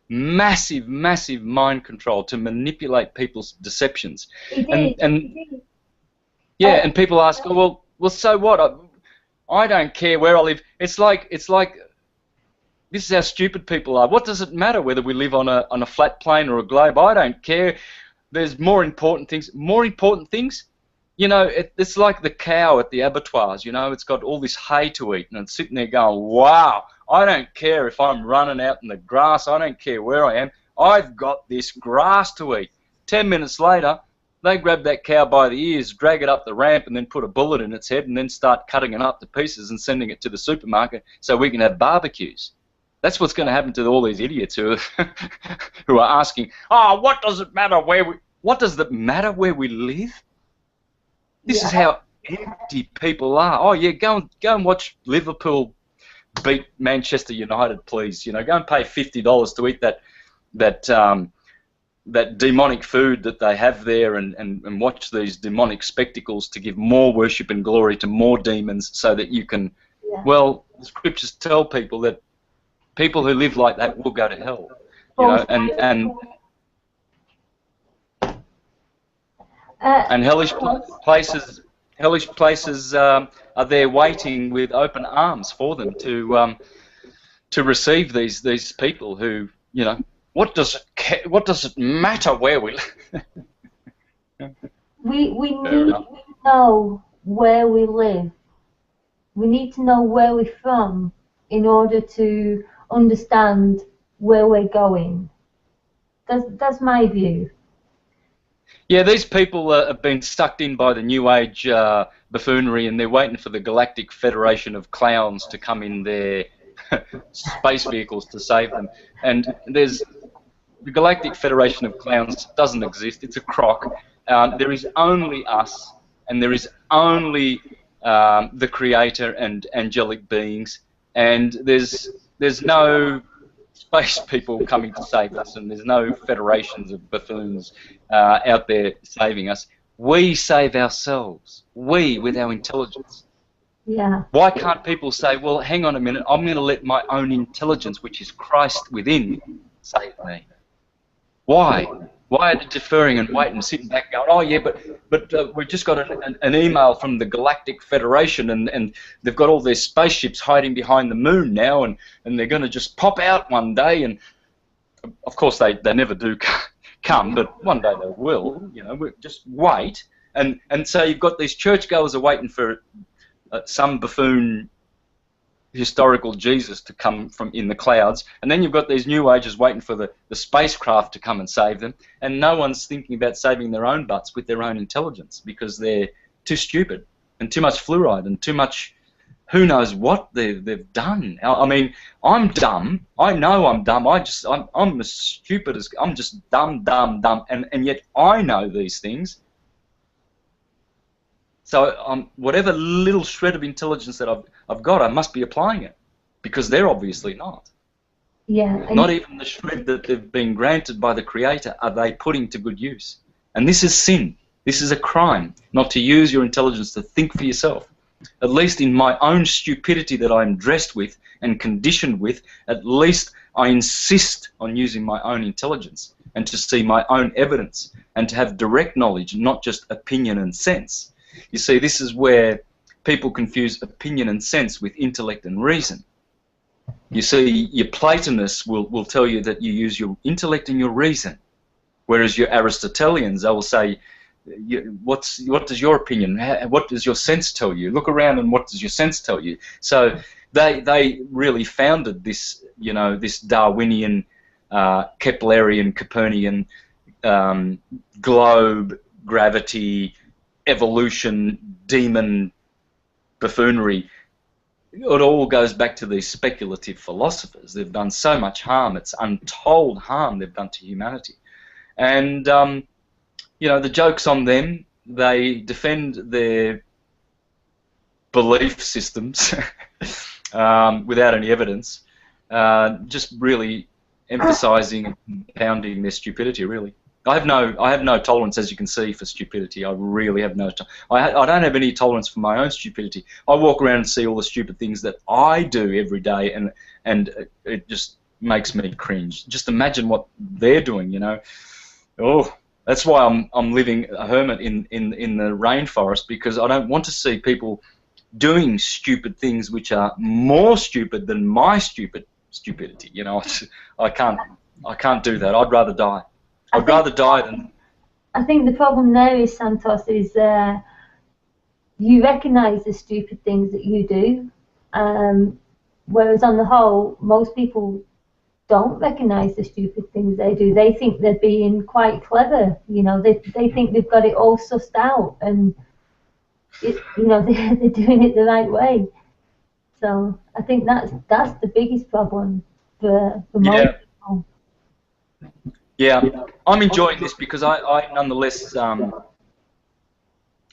massive, massive mind control to manipulate people's deceptions. And people ask, oh, well, so what? I don't care where I live. It's like this is how stupid people are. What does it matter whether we live on a flat plane or a globe? I don't care. There's more important things. More important things? You know, it's like the cow at the abattoirs. You know, it's got all this hay to eat, and it's sitting there going, wow, I don't care if I'm running out in the grass. I don't care where I am. I've got this grass to eat. 10 minutes later, they grab that cow by the ears, drag it up the ramp, and then put a bullet in its head, and then start cutting it up to pieces and sending it to the supermarket so we can have barbecues. That's what's going to happen to all these idiots who are asking, oh, what does it matter where we live? This is how empty people are. Oh yeah, go and watch Liverpool beat Manchester United, please. You know, go and pay $50 to eat that demonic food that they have there, and watch these demonic spectacles to give more worship and glory to more demons, so that you can. Yeah. Well, the scriptures tell people that people who live like that will go to hell. You know, and hellish places are there waiting with open arms for them to receive these people who, you know, what does it matter where we live? we need to know where we live. We need to know where we're from in order to understand where we're going. That's my view. Yeah, these people have been sucked in by the New Age buffoonery, and they're waiting for the Galactic Federation of Clowns to come in their space vehicles to save them. And the Galactic Federation of Clowns doesn't exist. It's a crock. There is only us, and there is only the Creator and angelic beings, and there's no space people coming to save us, and there's no federations of buffoons out there saving us. We save ourselves. We, with our intelligence. Yeah. Why can't people say, well, hang on a minute, I'm going to let my own intelligence, which is Christ within, save me? Why? Why are they deferring and waiting and sitting back going, oh yeah, but we've just got an email from the Galactic Federation, and they've got all their spaceships hiding behind the moon now, and they're going to just pop out one day, and of course they never do come, but one day they will, you know, just wait. And so you've got these churchgoers are waiting for some buffoon historical Jesus to come from in the clouds, and then you've got these New Agers waiting for the spacecraft to come and save them, and no one's thinking about saving their own butts with their own intelligence because they're too stupid and too much fluoride and too much who knows what they've done. I mean, I'm dumb. I know I'm dumb. I'm as stupid as I'm just dumb, and yet I know these things. So whatever little shred of intelligence that I've got, I must be applying it, because they're obviously not. Yeah. Not even the shred that they've been granted by the Creator are they putting to good use. And this is sin. This is a crime, not to use your intelligence to think for yourself. At least in my own stupidity that I'm dressed with and conditioned with, at least I insist on using my own intelligence and to see my own evidence and to have direct knowledge, not just opinion and sense. You see, this is where people confuse opinion and sense with intellect and reason. You see, your Platonists will tell you that you use your intellect and your reason, whereas your Aristotelians, they will say, what does your opinion, what does your sense tell you? Look around and what does your sense tell you? So they really founded this, you know, this Darwinian, Keplerian, Copernican, globe, gravity, evolution, demon buffoonery. It all goes back to these speculative philosophers. They've done so much harm. It's untold harm they've done to humanity. And, you know, the joke's on them. They defend their belief systems without any evidence, just really emphasizing and compounding their stupidity, really. I have no tolerance, as you can see, for stupidity. I really have no. I don't have any tolerance for my own stupidity. I walk around and see all the stupid things that I do every day, and it just makes me cringe. Just imagine what they're doing, you know. Oh, that's why I'm living a hermit in the rainforest, because I don't want to see people doing stupid things which are more stupid than my stupidity. You know, I can't do that. I'd rather die. I'd rather die than... I think the problem there is, Santos, is you recognise the stupid things that you do, whereas on the whole, most people don't recognise the stupid things they do. They think they're being quite clever, you know, they think they've got it all sussed out, and you know, they're doing it the right way. So I think that's the biggest problem for most people. Yeah, I'm enjoying this because I nonetheless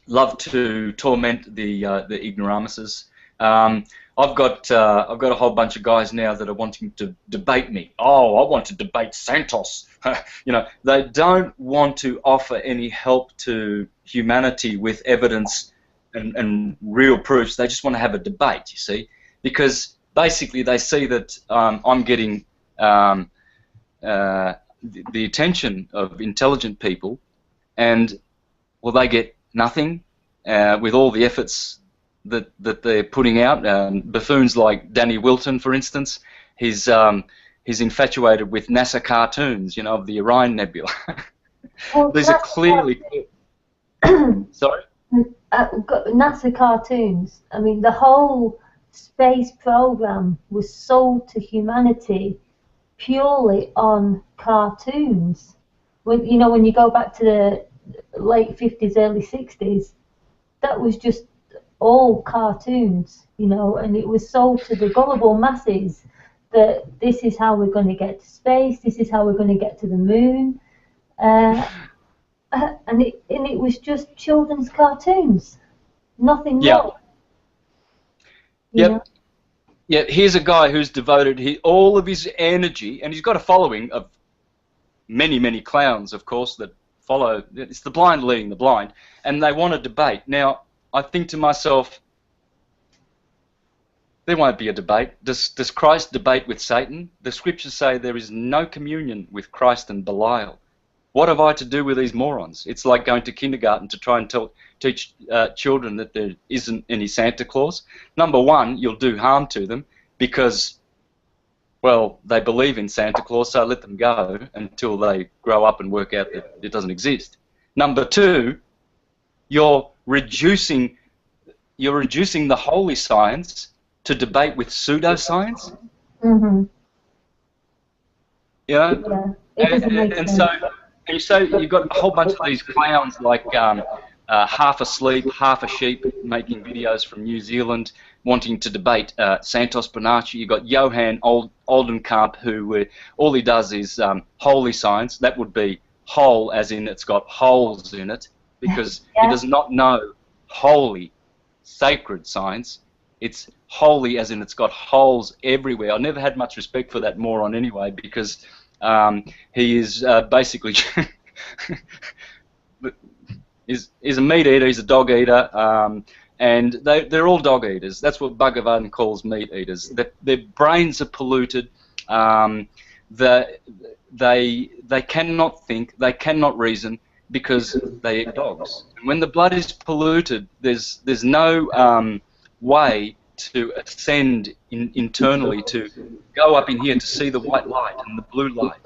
love to torment the ignoramuses. I've got a whole bunch of guys now that are wanting to debate me. Oh, I want to debate Santos. You know, they don't want to offer any help to humanity with evidence and real proofs. They just want to have a debate, you see, because basically they see that I'm getting the attention of intelligent people, and well, they get nothing with all the efforts that they're putting out. Buffoons like Danny Wilton, for instance, he's infatuated with NASA cartoons, you know, of the Orion Nebula. Well, these are clearly sorry. NASA cartoons. I mean, the whole space program was sold to humanity purely on cartoons. When you go back to the late 50s, early 60s, that was just all cartoons, you know, and it was sold to the gullible masses that this is how we're going to get to space, this is how we're going to get to the moon, and it was just children's cartoons, nothing more. Yep. Know? Yeah, here's a guy who's devoted all of his energy, and he's got a following of many, many clowns, of course, that follow. It's the blind leading the blind, and they want a debate. Now, I think to myself, there won't be a debate. Does Christ debate with Satan? The scriptures say there is no communion with Christ and Belial. What have I to do with these morons? It's like going to kindergarten to try and teach children that there isn't any Santa Claus. Number one, you'll do harm to them because, well, they believe in Santa Claus, so let them go until they grow up and work out that it doesn't exist. Number two, you're reducing the holy science to debate with pseudoscience. Mm-hmm. You know? Yeah, it doesn't make sense. And so you've got a whole bunch of these clowns like half asleep, half a sheep, making videos from New Zealand, wanting to debate Santos Bonacci. You've got Johann Oldenkamp, who all he does is holy science. That would be whole, as in it's got holes in it, because he does not know holy, sacred science. It's holy, as in it's got holes everywhere. I never had much respect for that moron anyway, because he is basically is a meat eater. He's a dog eater, and they're all dog eaters. That's what Bhagavan calls meat eaters. Their brains are polluted. They cannot think. They cannot reason because they eat dogs. And when the blood is polluted, there's no way to ascend internally, to go up in here to see the white light and the blue light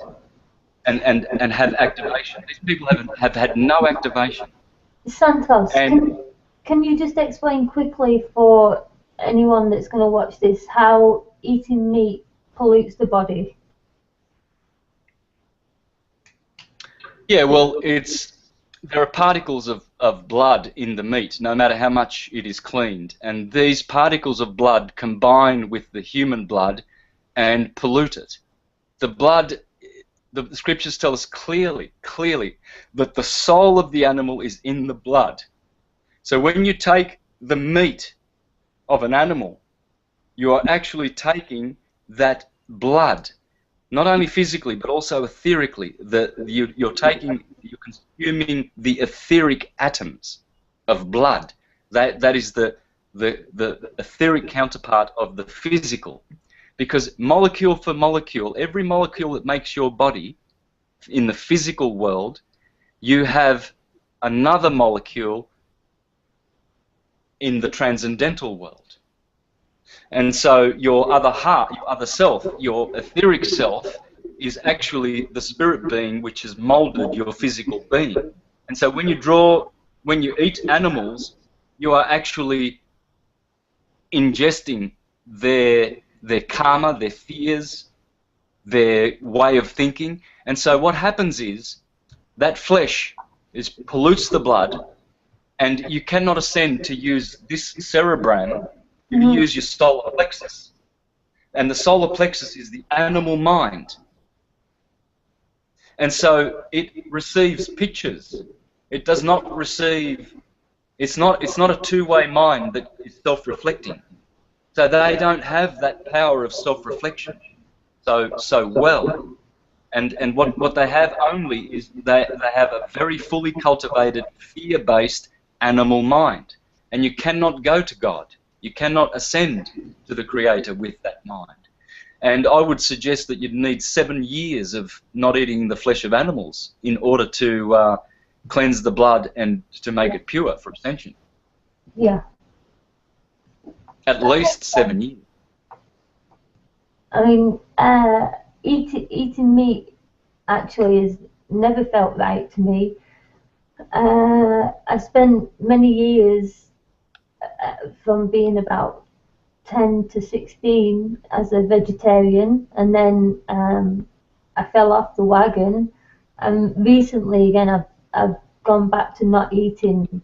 and have activation. These people have had no activation. Santos, And can you just explain quickly for anyone that's going to watch this how eating meat pollutes the body? yeah, well, there are particles of blood in the meat, no matter how much it is cleaned. And these particles of blood combine with the human blood and pollute it. The blood, the scriptures tell us clearly that the soul of the animal is in the blood. So when you take the meat of an animal, you are actually taking that blood, not only physically but also etherically. You're consuming the etheric atoms of blood. That is the etheric counterpart of the physical, because molecule for molecule, every molecule that makes your body in the physical world, you have another molecule in the transcendental world. And so your other half, your other self, your etheric self, is actually the spirit being which has molded your physical being. And so when you eat animals, you are actually ingesting their karma, their fears, their way of thinking. And so what happens is that flesh pollutes the blood, and you cannot ascend to use this cerebrum. You use your solar plexus. And the solar plexus is the animal mind. And so it receives pictures. It does not receive, it's not a two-way mind that is self-reflecting. So they don't have that power of self-reflection so well. And what they have only is they have a very fully cultivated, fear-based animal mind. And you cannot go to God. You cannot ascend to the Creator with that mind. And I would suggest that you'd need 7 years of not eating the flesh of animals in order to cleanse the blood and to make it pure for ascension. Yeah. At least 7 years. I mean, eating meat actually has never felt right to me. I spent many years from being about 10 to 16 as a vegetarian, and then I fell off the wagon, and recently again I've gone back to not eating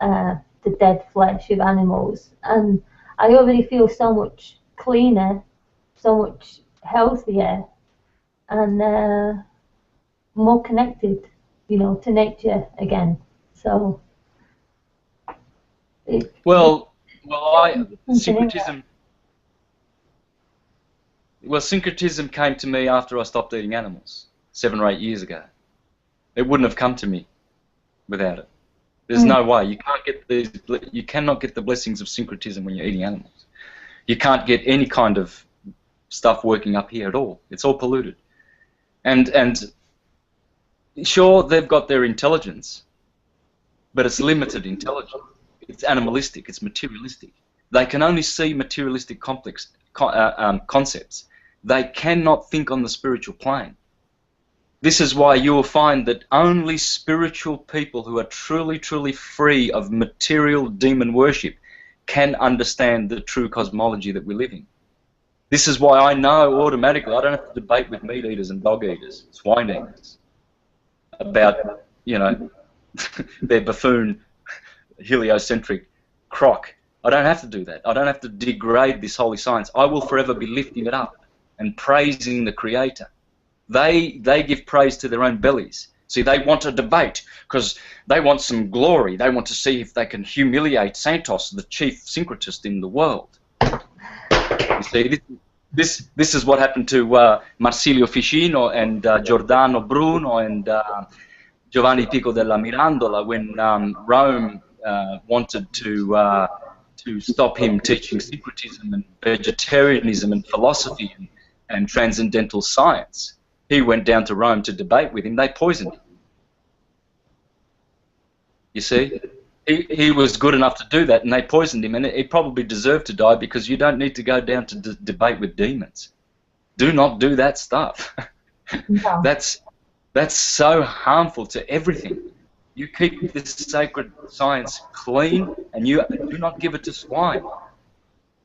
the dead flesh of animals, and I already feel so much cleaner, so much healthier, and more connected, to nature again. So syncretism came to me after I stopped eating animals 7 or 8 years ago. It wouldn't have come to me without it. There's no way. You cannot get the blessings of syncretism when you're eating animals. You can't get any kind of stuff working up here at all. It's all polluted. And sure, they've got their intelligence, but it's limited intelligence. It's animalistic. It's materialistic. They can only see materialistic complex concepts. They cannot think on the spiritual plane. This is why you will find that only spiritual people who are truly, truly free of material demon worship can understand the true cosmology that we live in. This is why I know automatically I don't have to debate with meat eaters and dog eaters, swine eaters, about, their buffoon, heliocentric crock. I don't have to do that. I don't have to degrade this holy science. I will forever be lifting it up and praising the Creator. They give praise to their own bellies. See, they want a debate because they want some glory. They want to see if they can humiliate Santos, the chief syncretist in the world. You see, this is what happened to Marsilio Ficino and Giordano Bruno and Giovanni Pico della Mirandola when Rome wanted to stop him teaching syncretism and vegetarianism and philosophy and transcendental science. He went down to Rome to debate with him. They poisoned him. You see? he was good enough to do that, and they poisoned him, and he probably deserved to die, because you don't need to go down to debate with demons. Do not do that stuff. No. That's so harmful to everything. You keep this sacred science clean, and you do not give it to swine.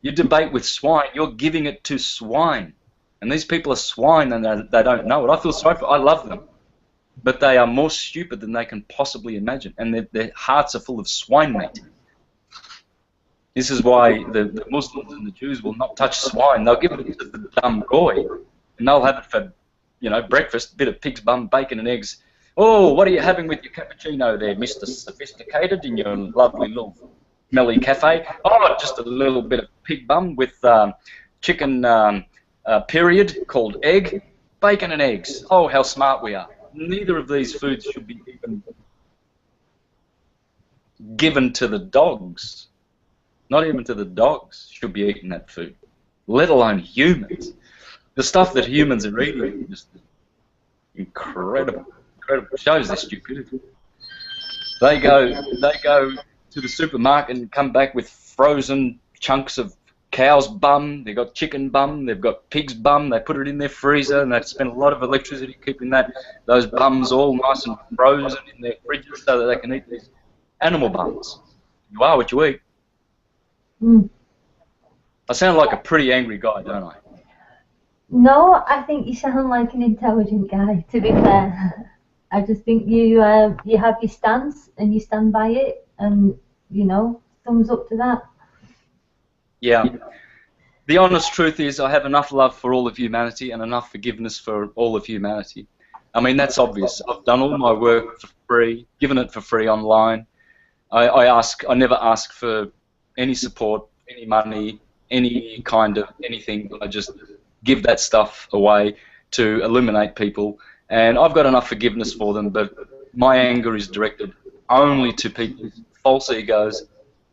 You debate with swine, you're giving it to swine. And these people are swine, and they don't know it. I feel sorry for them. I love them. But they are more stupid than they can possibly imagine. And their hearts are full of swine meat. This is why the Muslims and the Jews will not touch swine. They'll give it to the dumb goy, and they'll have it for, you know, breakfast, a bit of pig's bum, bacon and eggs. Oh, what are you having with your cappuccino there, Mr. Sophisticated, in your lovely little smelly cafe? Oh, just a little bit of pig bum with chicken period called egg, bacon and eggs. Oh, how smart we are. Neither of these foods should be even given to the dogs. Not even to the dogs should be eating that food, let alone humans. The stuff that humans are eating is just incredible. Incredible. Shows their stupidity. They go to the supermarket and come back with frozen chunks of cow's bum. They've got chicken bum. They've got pig's bum. They put it in their freezer, and they spend a lot of electricity keeping those bums all nice and frozen in their fridges so that they can eat these animal bums. You are what you eat. Mm. I sound like a pretty angry guy, don't I? No, I think you sound like an intelligent guy, to be fair. I just think you have your stance and you stand by it, and, you know, thumbs up to that. Yeah. The honest truth is I have enough love for all of humanity and enough forgiveness for all of humanity. I mean, that's obvious. I've done all my work for free, given it for free online. I never ask for any support, any money, any kind of anything. I just give that stuff away to illuminate people, and I've got enough forgiveness for them, but my anger is directed only to people's false egos,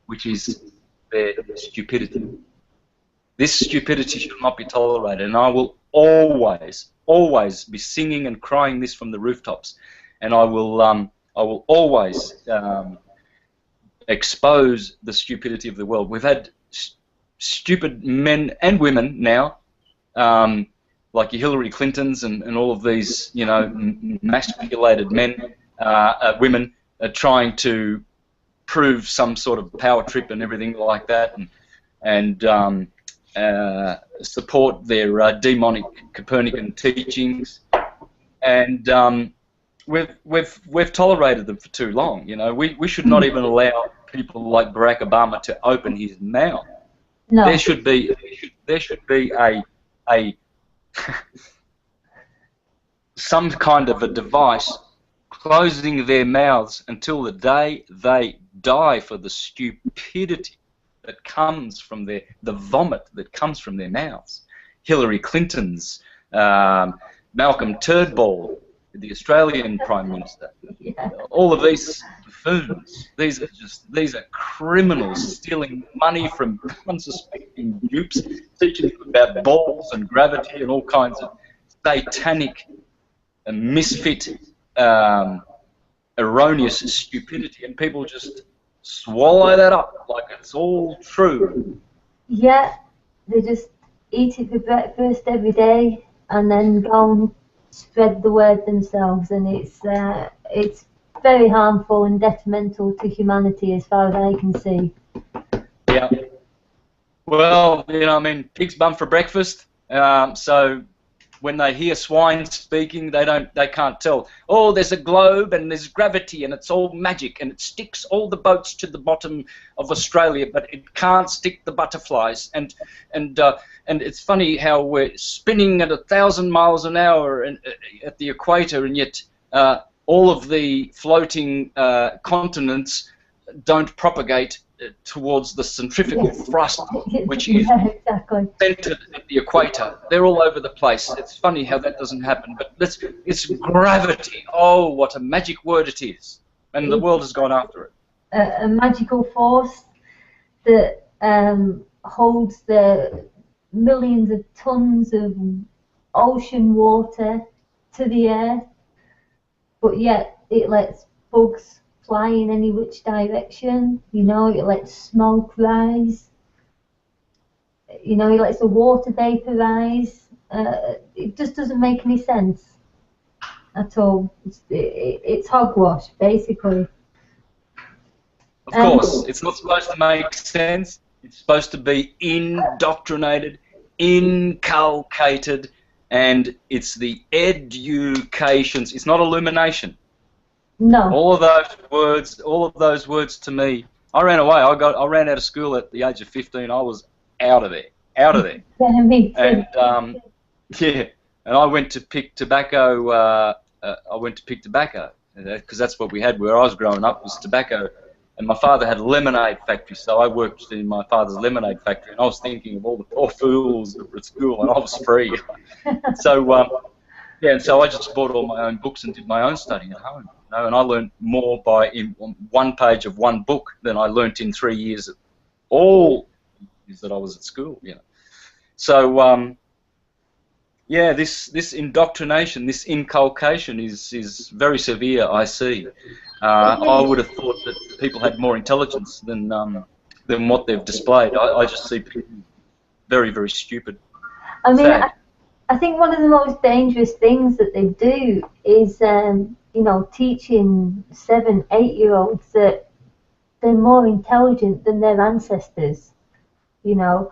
which is their stupidity. This stupidity should not be tolerated, and I will always, always be singing and crying this from the rooftops, and I will always expose the stupidity of the world. We've had stupid men and women now, like your Hillary Clintons and all of these, you know, emasculated men, women, trying to prove some sort of power trip and everything like that, and support their demonic Copernican teachings, and we've tolerated them for too long. You know, we should not even allow people like Barack Obama to open his mouth. No. There should be a some kind of a device closing their mouths until the day they die for the stupidity that comes from the vomit that comes from their mouths. Hillary Clinton's, Malcolm Turnbull, the Australian Prime Minister, all of these buffoons. These are criminals stealing money from unsuspecting dupes, teaching them about balls and gravity and all kinds of satanic and misfit, erroneous stupidity, and people just swallow that up like it's all true. Yeah, they just eat it for breakfast every day and then go and spread the word themselves, and it's very harmful and detrimental to humanity as far as I can see. Yeah. Well, you know, I mean, pig's bum for breakfast. So when they hear swine speaking, they can't tell. Oh, there's a globe and there's gravity and it's all magic and it sticks all the boats to the bottom of Australia, but it can't stick the butterflies. And it's funny how we're spinning at 1,000 miles an hour at the equator, and yet all of the floating continents don't propagate towards the centrifugal thrust, which is centered at the equator. They're all over the place. It's funny how that doesn't happen, but it's gravity. Oh, what a magic word it is. And the world has gone after it. A magical force that holds the millions of tons of ocean water to the earth, but yet it lets bugs fly in any which direction. You know, it lets smoke rise. You know, it lets the water vaporize. It just doesn't make any sense at all. It's hogwash, basically. Of course, it's not supposed to make sense. It's supposed to be indoctrinated, inculcated, and it's the educations. It's not illumination. No. All of those words to me. I ran away. I ran out of school at the age of 15. I was out of there. Yeah, me too. And yeah, and I went to pick tobacco. I went to pick tobacco because that's what we had where I was growing up, was tobacco. And my father had a lemonade factory, so I worked in my father's lemonade factory, and I was thinking of all the poor fools that were at school, and I was free. So yeah, and so I just bought all my own books and did my own study at home. You know, and I learned more in one page of one book than I learnt in 3 years, all years that I was at school. You know, so yeah, this indoctrination, this inculcation is very severe. I see. I would have thought that people had more intelligence than what they've displayed. I just see people very, very stupid. I mean, I think one of the most dangerous things that they do is, you know, teaching 7, 8-year-olds that they're more intelligent than their ancestors. You know,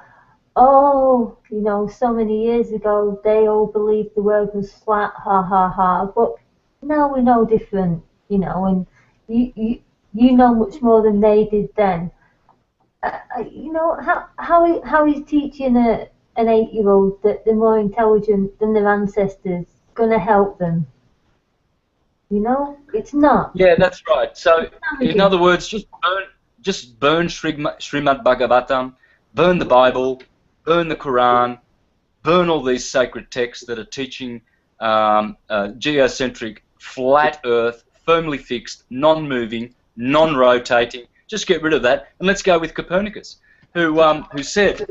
oh, you know, so many years ago they all believed the world was flat, ha ha ha. But now we're no different, you know, and you know much more than they did then. You know, how is teaching an 8-year-old that they're more intelligent than their ancestors going to help them? You know, it's not. Yeah, that's right. So, in other words, just burn Srimad Bhagavatam, burn the Bible, burn the Quran, burn all these sacred texts that are teaching geocentric, flat Earth, firmly fixed, non-moving, non-rotating. Just get rid of that, and let's go with Copernicus, who said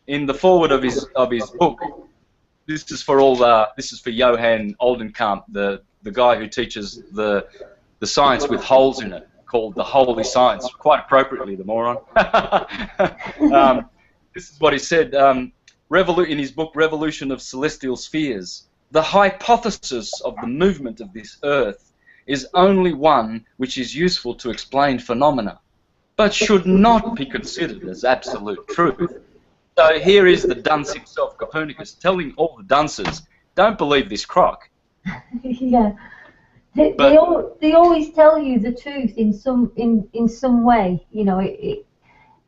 in the foreword of his book, this is for Johann Oldenkamp, the guy who teaches the science with holes in it, called the Holy Science, quite appropriately, the moron. This is what he said in his book, Revolution of Celestial Spheres. The hypothesis of the movement of this Earth is only one which is useful to explain phenomena, but should not be considered as absolute truth. So here is the dunce himself, Copernicus, telling all the dunces, don't believe this crock. Yeah. They always tell you the truth in some way. You know,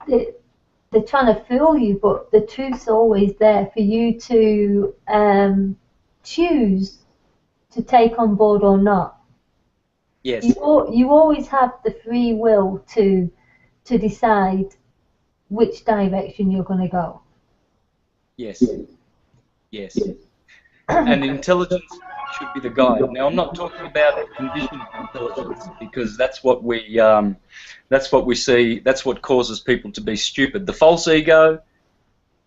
they're trying to fool you, but the truth's always there for you to choose to take on board or not. Yes. You always have the free will to decide which direction you're going to go. Yes. Yes. And intelligence should be the guide. Now, I'm not talking about conditioned intelligence, because that's what we see. That's what causes people to be stupid. The false ego,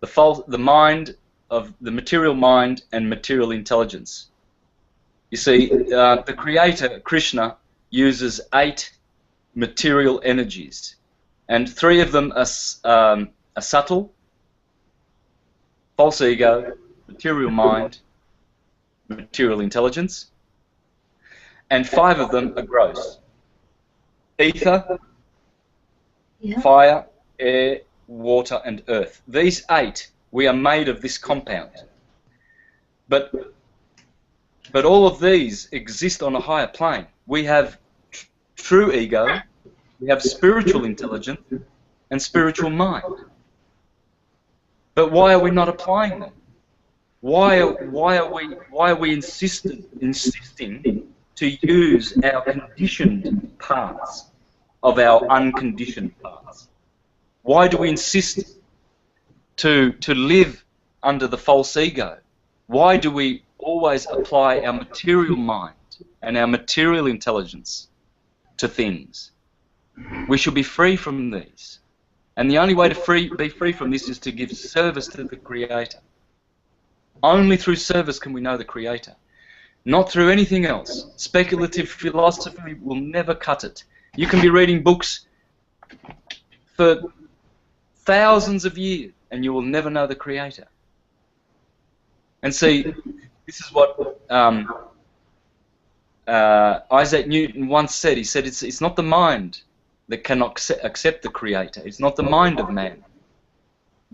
the mind of the material mind, and material intelligence. You see, the Creator, Krishna, uses 8 material energies, and 3 of them are subtle, false ego, material mind, material intelligence, and 5 of them are gross: ether, fire, air, water, and earth. These 8, we are made of this compound. But all of these exist on a higher plane. We have true ego, we have spiritual intelligence, and spiritual mind. But why are we not applying them? Why are we insisting to use our conditioned parts of our unconditioned parts? Why do we insist to live under the false ego? Why do we always apply our material mind and our material intelligence to things? We should be free from these. And the only way to be free from this is to give service to the Creator. Only through service can we know the Creator. not through anything else. Speculative philosophy will never cut it. You can be reading books for thousands of years and you will never know the Creator. And see, this is what Isaac Newton once said. He said, it's not the mind that cannot accept the Creator. It's not the mind of man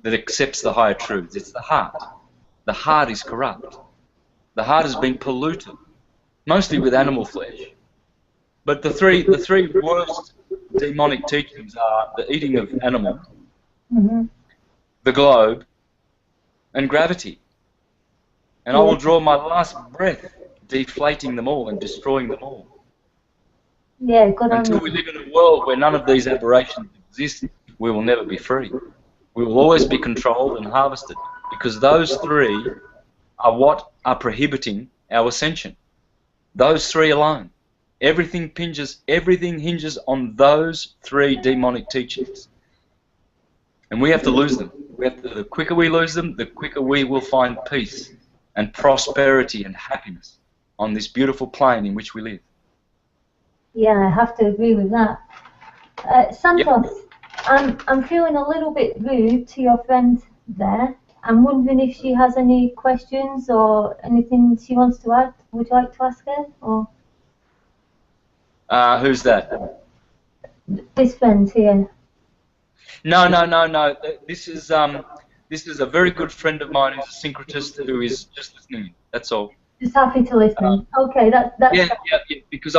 that accepts the higher truths. It's the heart. The heart is corrupt. The heart has been polluted, mostly with animal flesh. But the three worst demonic teachings are the eating of animals, the globe, and gravity. And I will draw my last breath deflating them all and destroying them all. Yeah, good on Until you. we live in a world where none of these aberrations exist, we will never be free. We will always be controlled and harvested, because those three are what are prohibiting our ascension. Those three alone. Everything hinges on those three demonic teachings. And we have to lose them. The quicker we lose them, the quicker we will find peace and prosperity and happiness on this beautiful plane in which we live. Yeah, I have to agree with that. Santos, I'm feeling a little bit rude to your friend there. I'm wondering if she has any questions or anything she wants to add. Would you like to ask her? Or who's that? this friend here. No. This is a very good friend of mine who's a syncretist who is just listening. That's all. Just happy to listen. Okay, that's yeah. Because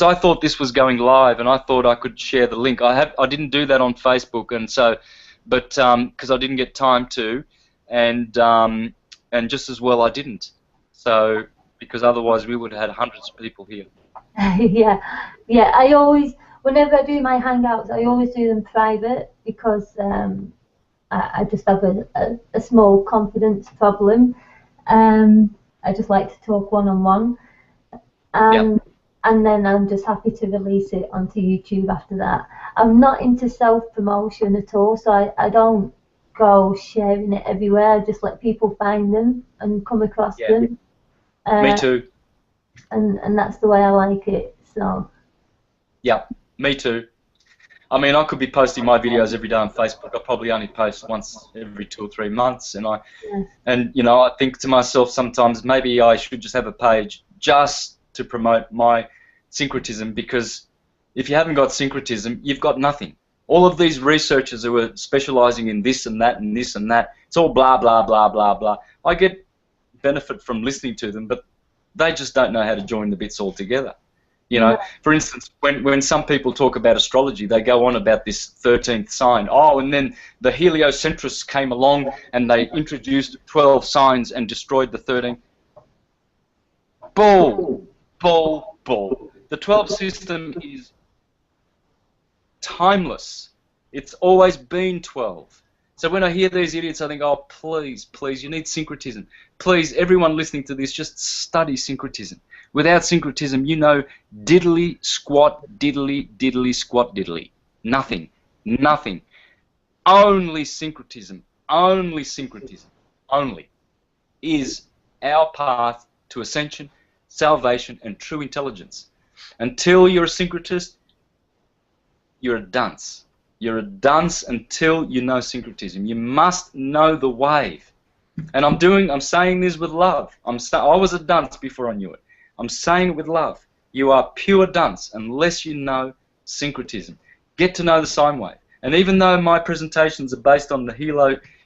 I thought this was going live, and I thought I could share the link. I didn't do that on Facebook, and so, but because I didn't get time to, and just as well I didn't. So because otherwise we would have had hundreds of people here. yeah. I always, whenever I do my hangouts, I always do them private because I just have a small confidence problem. I just like to talk one-on-one, and then I'm just happy to release it onto YouTube after that. I'm not into self-promotion at all, so I don't go sharing it everywhere. I just let people find them and come across them. Me too. And that's the way I like it. So. Yeah, me too. I mean, I could be posting my videos every day on Facebook. I probably only post once every 2 or 3 months, and you know, I think to myself sometimes maybe I should just have a page just to promote my syncretism, because if you haven't got syncretism, you've got nothing. All of these researchers who are specializing in this and that and this and that, it's all blah blah blah blah blah. I get benefit from listening to them, but they just don't know how to join the bits all together. You know, for instance, when some people talk about astrology, they go on about this 13th sign. Oh, and then the heliocentrists came along and they introduced 12 signs and destroyed the 13th. Bull. The 12 system is timeless. It's always been 12. So when I hear these idiots, I think, oh, please, you need syncretism. Please, everyone listening to this, just study syncretism. Without syncretism, you know, diddly, squat, diddly, squat, diddly. Nothing. Only syncretism is our path to ascension, salvation, and true intelligence. Until you're a syncretist, you're a dunce. You're a dunce until you know syncretism. You must know the wave. And I'm saying this with love. I was a dunce before I knew it. I'm saying it with love. You are pure dunce unless you know syncretism. Get to know the sine wave. And even though my presentations are based on the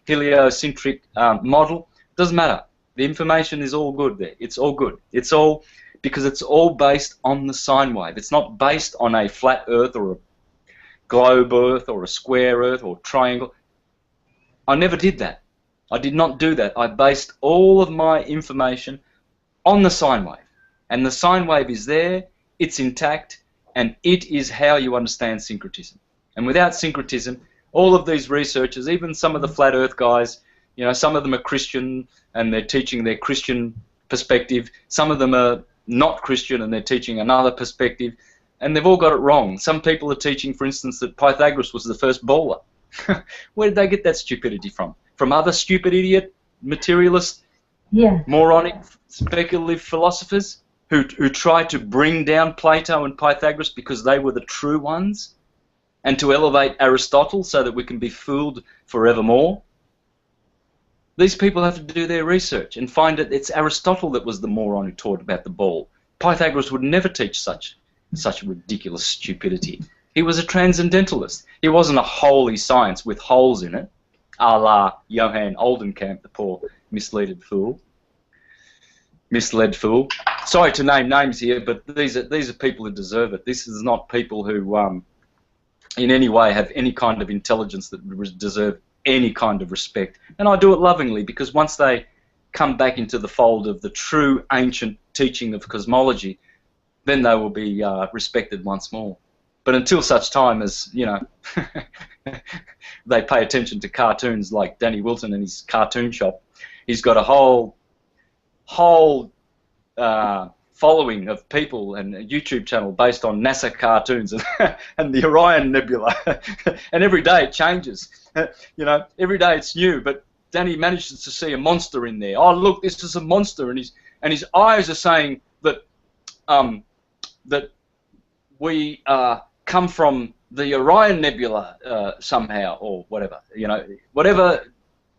heliocentric model, it doesn't matter. The information is all good there. It's all good. It's all because it's all based on the sine wave. It's not based on a flat Earth or a globe Earth or a square Earth or triangle. I never did that. I did not do that. I based all of my information on the sine wave. And the sine wave is there, it's intact, and it is how you understand syncretism. And without syncretism, all of these researchers, even some of the flat Earth guys, you know, some of them are Christian and they're teaching their Christian perspective. Some of them are not Christian and they're teaching another perspective. And they've all got it wrong. Some people are teaching, for instance, that Pythagoras was the first bowler. Where did they get that stupidity from? From other stupid idiot materialists Yeah. Moronic, speculative philosophers who tried to bring down Plato and Pythagoras because they were the true ones, and to elevate Aristotle so that we can be fooled forevermore. These people have to do their research and find that it's Aristotle that was the moron who taught about the ball. Pythagoras would never teach such ridiculous stupidity. He was a transcendentalist. He wasn't a holy science with holes in it, a la Johann Oldenkamp, the poor misled fool. Sorry to name names here, but these are people who deserve it. This is not people who, in any way, have any kind of intelligence that deserve any kind of respect. And I do it lovingly, because once they come back into the fold of the true ancient teaching of cosmology, then they will be respected once more. But until such time as, you know, they pay attention to cartoons like Danny Wilson and his cartoon shop, he's got a whole following of people and a YouTube channel based on NASA cartoons and the Orion Nebula. And every day it changes. You know, every day it's new, but Danny manages to see a monster in there. Oh, look, this is a monster, and his eyes are saying that that we come from the Orion Nebula somehow, or whatever. You know, whatever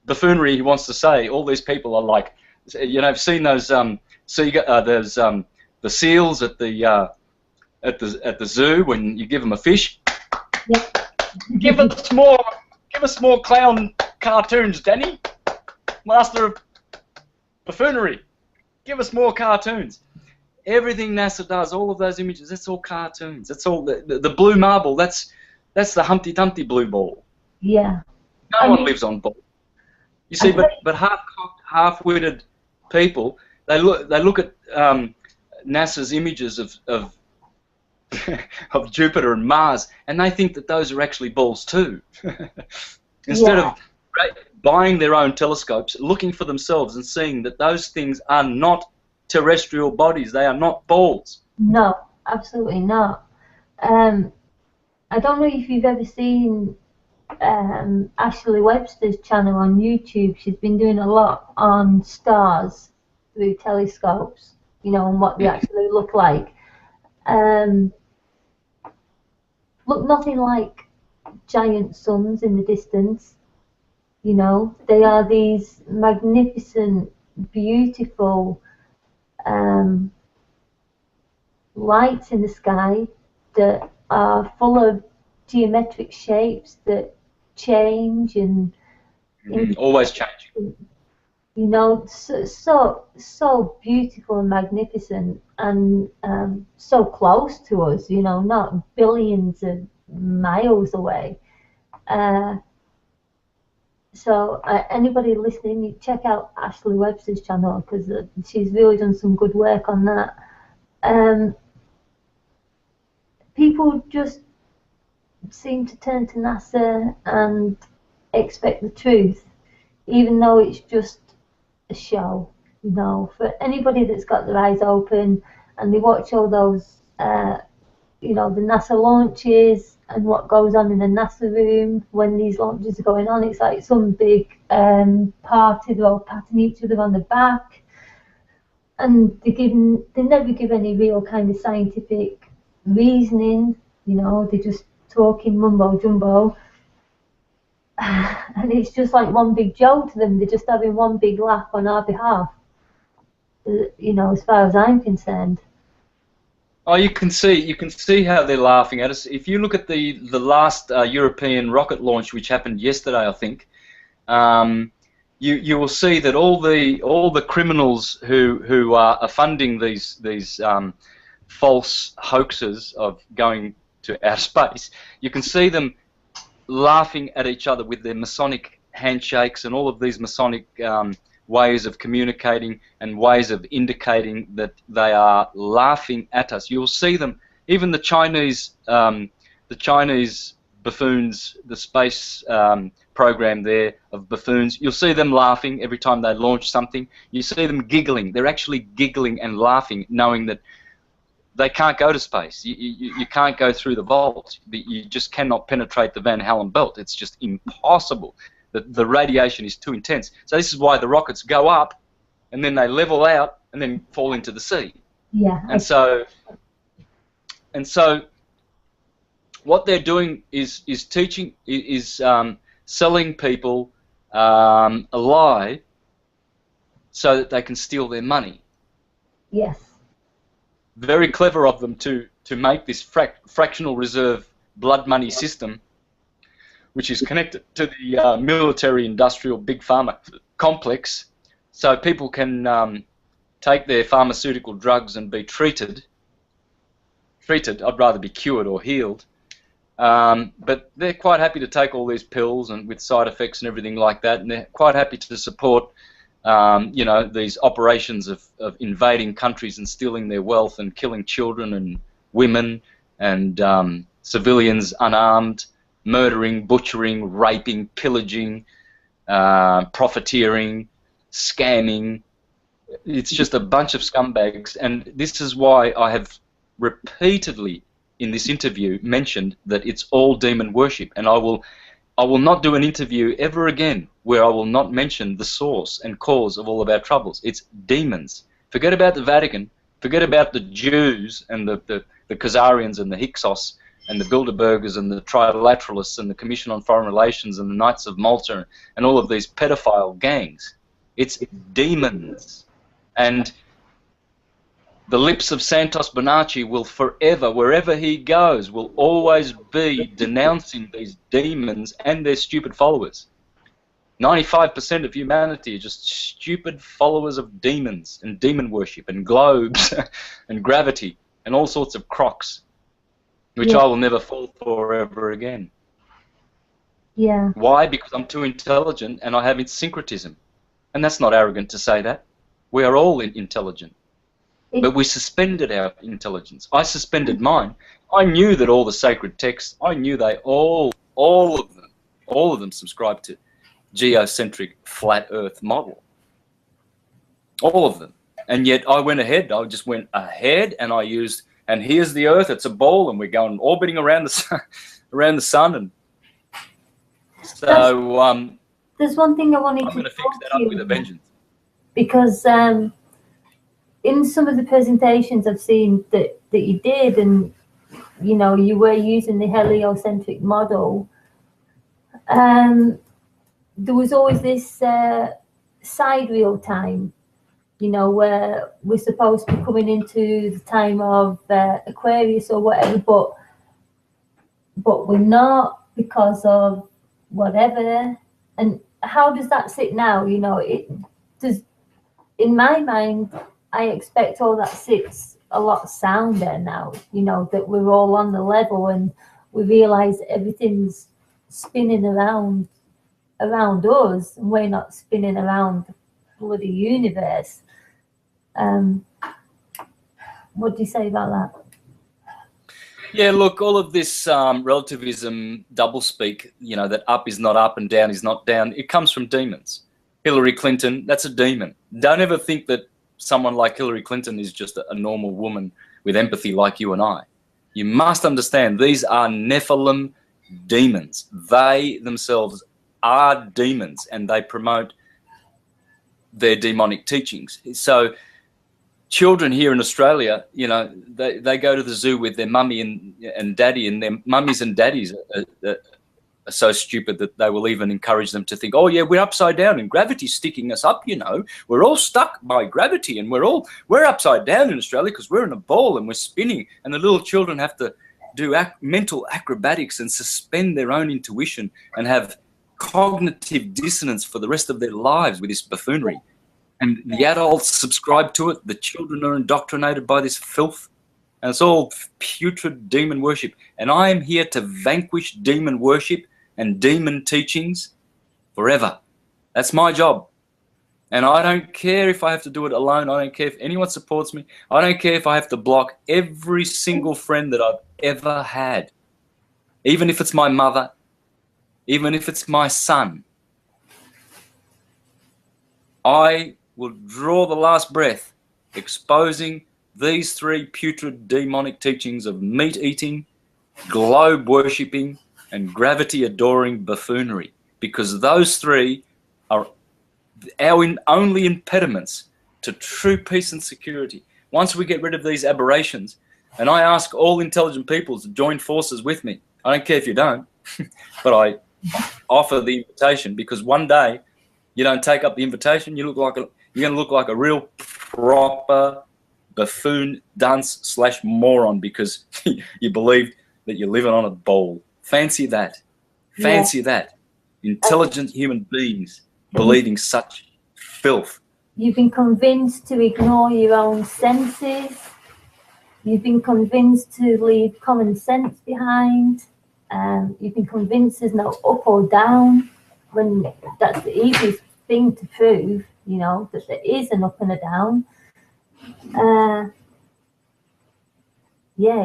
buffoonery he wants to say. All these people are like, you know, I've seen those there's the seals at the zoo when you give them a fish. Yep. Give us more clown cartoons, Danny, master of buffoonery. Give us more cartoons. Everything NASA does, all of those images, that's all cartoons. That's all the blue marble. That's the Humpty Dumpty blue ball. Yeah. No one lives on ball. You see, but half-witted people, they look at NASA's images of of Jupiter and Mars, and they think that those are actually balls too. Instead of buying their own telescopes, looking for themselves and seeing that those things are not terrestrial bodies, they are not balls. No, absolutely not. I don't know if you've ever seen Ashley Webster's channel on YouTube. She's been doing a lot on stars through telescopes, you know, and what they actually look like. Look nothing like giant suns in the distance. You know, they are these magnificent, beautiful lights in the sky that are full of geometric shapes that change and always changing. You know, so beautiful and magnificent, and so close to us. You know, not billions of miles away. So anybody listening, you check out Ashley Webster's channel, because she's really done some good work on that. People just seem to turn to NASA and expect the truth, even though it's just a show. You know, for anybody that's got their eyes open and they watch all those, you know, the NASA launches and what goes on in the NASA room when these launches are going on, it's like some big party. They're all patting each other on the back, and they never give any real kind of scientific reasoning. You know, they're just talking mumbo jumbo, and it's just like one big joke to them. They're just having one big laugh on our behalf. You know, as far as I'm concerned. Oh, you can see how they're laughing at us. If you look at the last European rocket launch, which happened yesterday, I think, you will see that all the criminals who are funding these false hoaxes of going to outer space, you can see them laughing at each other with their Masonic handshakes and all of these Masonic ways of communicating and ways of indicating that they are laughing at us. You'll see them, even the Chinese buffoons, the space program there of buffoons, you'll see them laughing every time they launch something. You see them giggling. They're actually giggling and laughing, knowing that they can't go to space. You can't go through the vault. You just cannot penetrate the Van Allen belt. It's just impossible. The radiation is too intense. So this is why the rockets go up and then they level out and then fall into the sea. Yeah. And so what they're doing is teaching, selling people a lie so that they can steal their money. Yes. Very clever of them to make this fractional reserve blood money system, which is connected to the military-industrial big pharma complex, so people can take their pharmaceutical drugs and be treated. I'd rather be cured or healed. But they're quite happy to take all these pills and with side effects and everything like that, and they're quite happy to support, you know, these operations of invading countries and stealing their wealth and killing children and women and civilians unarmed, murdering, butchering, raping, pillaging, profiteering, scamming. It's just a bunch of scumbags, and this is why I have repeatedly in this interview mentioned that it's all demon worship, and I will not do an interview ever again where I will not mention the source and cause of all of our troubles. It's demons. Forget about the Vatican, forget about the Jews and the Khazarians and the Hyksos and the Bilderbergers and the Trilateralists and the Commission on Foreign Relations and the Knights of Malta and all of these pedophile gangs. It's demons. And the lips of Santos Bonacci will forever, wherever he goes, will always be denouncing these demons and their stupid followers. 95% of humanity are just stupid followers of demons and demon worship and globes and gravity and all sorts of crocs, which I will never fall for ever again. Yeah. Why? Because I'm too intelligent and I have syncretism. And that's not arrogant to say that. We are all intelligent. But we suspended our intelligence. I suspended mine. I knew that all the sacred texts, I knew they all of them subscribed to geocentric flat earth model. All of them. And yet I went ahead, I just went ahead and I used, and here's the earth, it's a ball and we're going orbiting around the sun, and so there's one thing I wanted I'm going to fix that up with a vengeance. Because in some of the presentations I've seen that you did, and you know, you were using the heliocentric model, there was always this sidereal time, you know, where we're supposed to be coming into the time of Aquarius or whatever, but we're not because of whatever. And how does that sit now? You know, it does. In my mind, I expect all that sits a lot sounder now, you know, that we're all on the level and we realise everything's spinning around us and we're not spinning around the bloody universe. What do you say about that? Yeah, look, all of this relativism, doublespeak, you know, that up is not up and down is not down, it comes from demons. Hillary Clinton, that's a demon. Don't ever think that someone like Hillary Clinton is just a normal woman with empathy like you and I. You must understand, these are Nephilim demons. They themselves are demons and they promote their demonic teachings. So children here in Australia, you know, they go to the zoo with their mummy and daddy, and their mummies and daddies are so stupid that they will even encourage them to think, oh yeah, we're upside down and gravity's sticking us up, you know. We're all stuck by gravity and we're upside down in Australia because we're in a ball and we're spinning. And the little children have to do mental acrobatics and suspend their own intuition and have cognitive dissonance for the rest of their lives with this buffoonery. And the adults subscribe to it. The children are indoctrinated by this filth. And it's all putrid demon worship. And I am here to vanquish demon worship and demon teachings forever. That's my job. And I don't care if I have to do it alone. I don't care if anyone supports me. I don't care if I have to block every single friend that I've ever had. Even if it's my mother, even if it's my son. I will draw the last breath exposing these three putrid demonic teachings of meat-eating, globe-worshipping, and gravity-adoring buffoonery, because those three are our only impediments to true peace and security. Once we get rid of these aberrations, and I ask all intelligent people to join forces with me. I don't care if you don't, but I offer the invitation, because one day you don't take up the invitation, you're going to look like a real proper buffoon, dunce / moron, because you believe that you're living on a bowl. Fancy that. Fancy that. Intelligent human beings believing such filth. You've been convinced to ignore your own senses. You've been convinced to leave common sense behind. You've been convinced there's no up or down, when that's the easiest thing to prove, you know, that there is an up and a down. Yeah,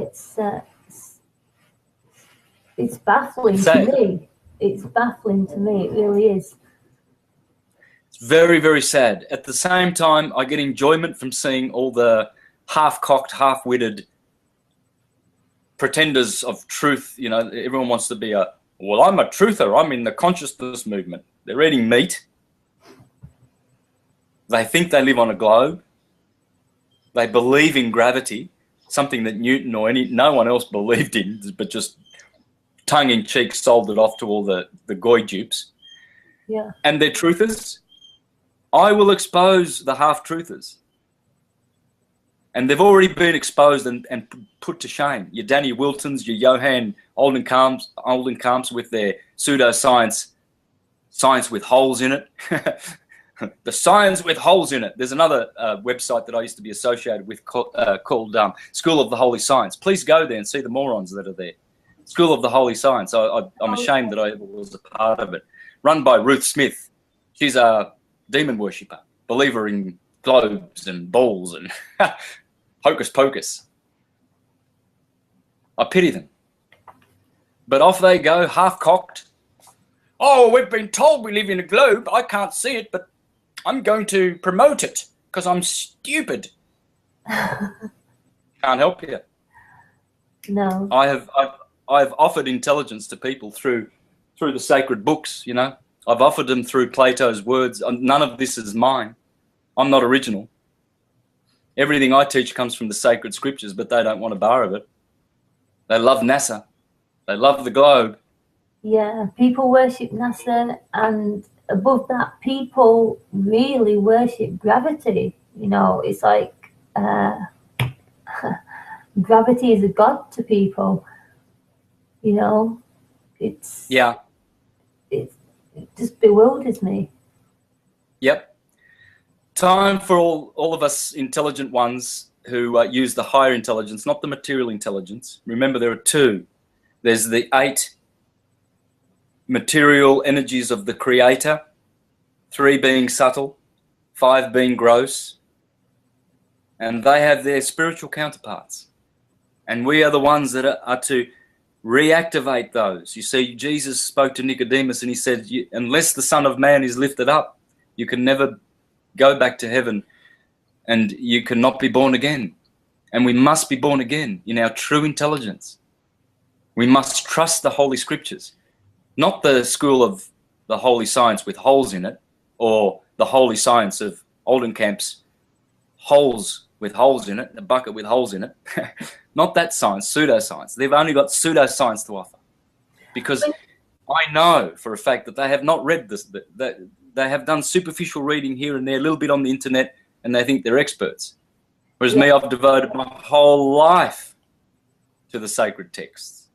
it's baffling to me. It's baffling to me. It really is. It's very, very sad. At the same time, I get enjoyment from seeing all the half-cocked, half-witted pretenders of truth. You know, everyone wants to be well, I'm a truther. I'm in the consciousness movement. They're eating meat. They think they live on a globe. They believe in gravity, something that Newton or no one else believed in, but just tongue-in-cheek sold it off to all the goy dupes. Yeah. And they're truthers. I will expose the half-truthers. And they've already been exposed and put to shame. Your Danny Wiltons, your Johann Oldenkamps with their pseudoscience, science with holes in it. The science with holes in it. There's another website that I used to be associated with called School of the Holy Science. Please go there and see the morons that are there. School of the Holy Science. I'm ashamed that I ever was a part of it. Run by Ruth Smith. She's a demon worshipper, believer in globes and balls and hocus pocus. I pity them. But off they go, half-cocked. Oh, we've been told we live in a globe. I can't see it, but I'm going to promote it because I'm stupid. Can't help you. No. I've offered intelligence to people through the sacred books, you know. I've offered them through Plato's words. None of this is mine. I'm not original. Everything I teach comes from the sacred scriptures, but they don't want a bar of it. They love NASA. They love the globe. Yeah, people worship NASA, and above that, people really worship gravity. You know, it's like gravity is a god to people. You know, it just bewilders me. Yep. Time for all of us intelligent ones who use the higher intelligence, not the material intelligence. Remember, there are two. There's the 8 material energies of the Creator, 3 being subtle, 5 being gross, and they have their spiritual counterparts. And we are the ones that are to reactivate those. You see, Jesus spoke to Nicodemus and he said, unless the Son of Man is lifted up, you can never go back to heaven and you cannot be born again. And we must be born again in our true intelligence. We must trust the Holy Scriptures, not the school of the holy science with holes in it, or the holy science of Oldenkamp's holes with holes in it, a bucket with holes in it. Not that science, pseudoscience. They've only got pseudoscience to offer. Because I know for a fact that they have not read this, that they have done superficial reading here and there, a little bit on the internet, and they think they're experts. Whereas me, I've devoted my whole life to the sacred texts.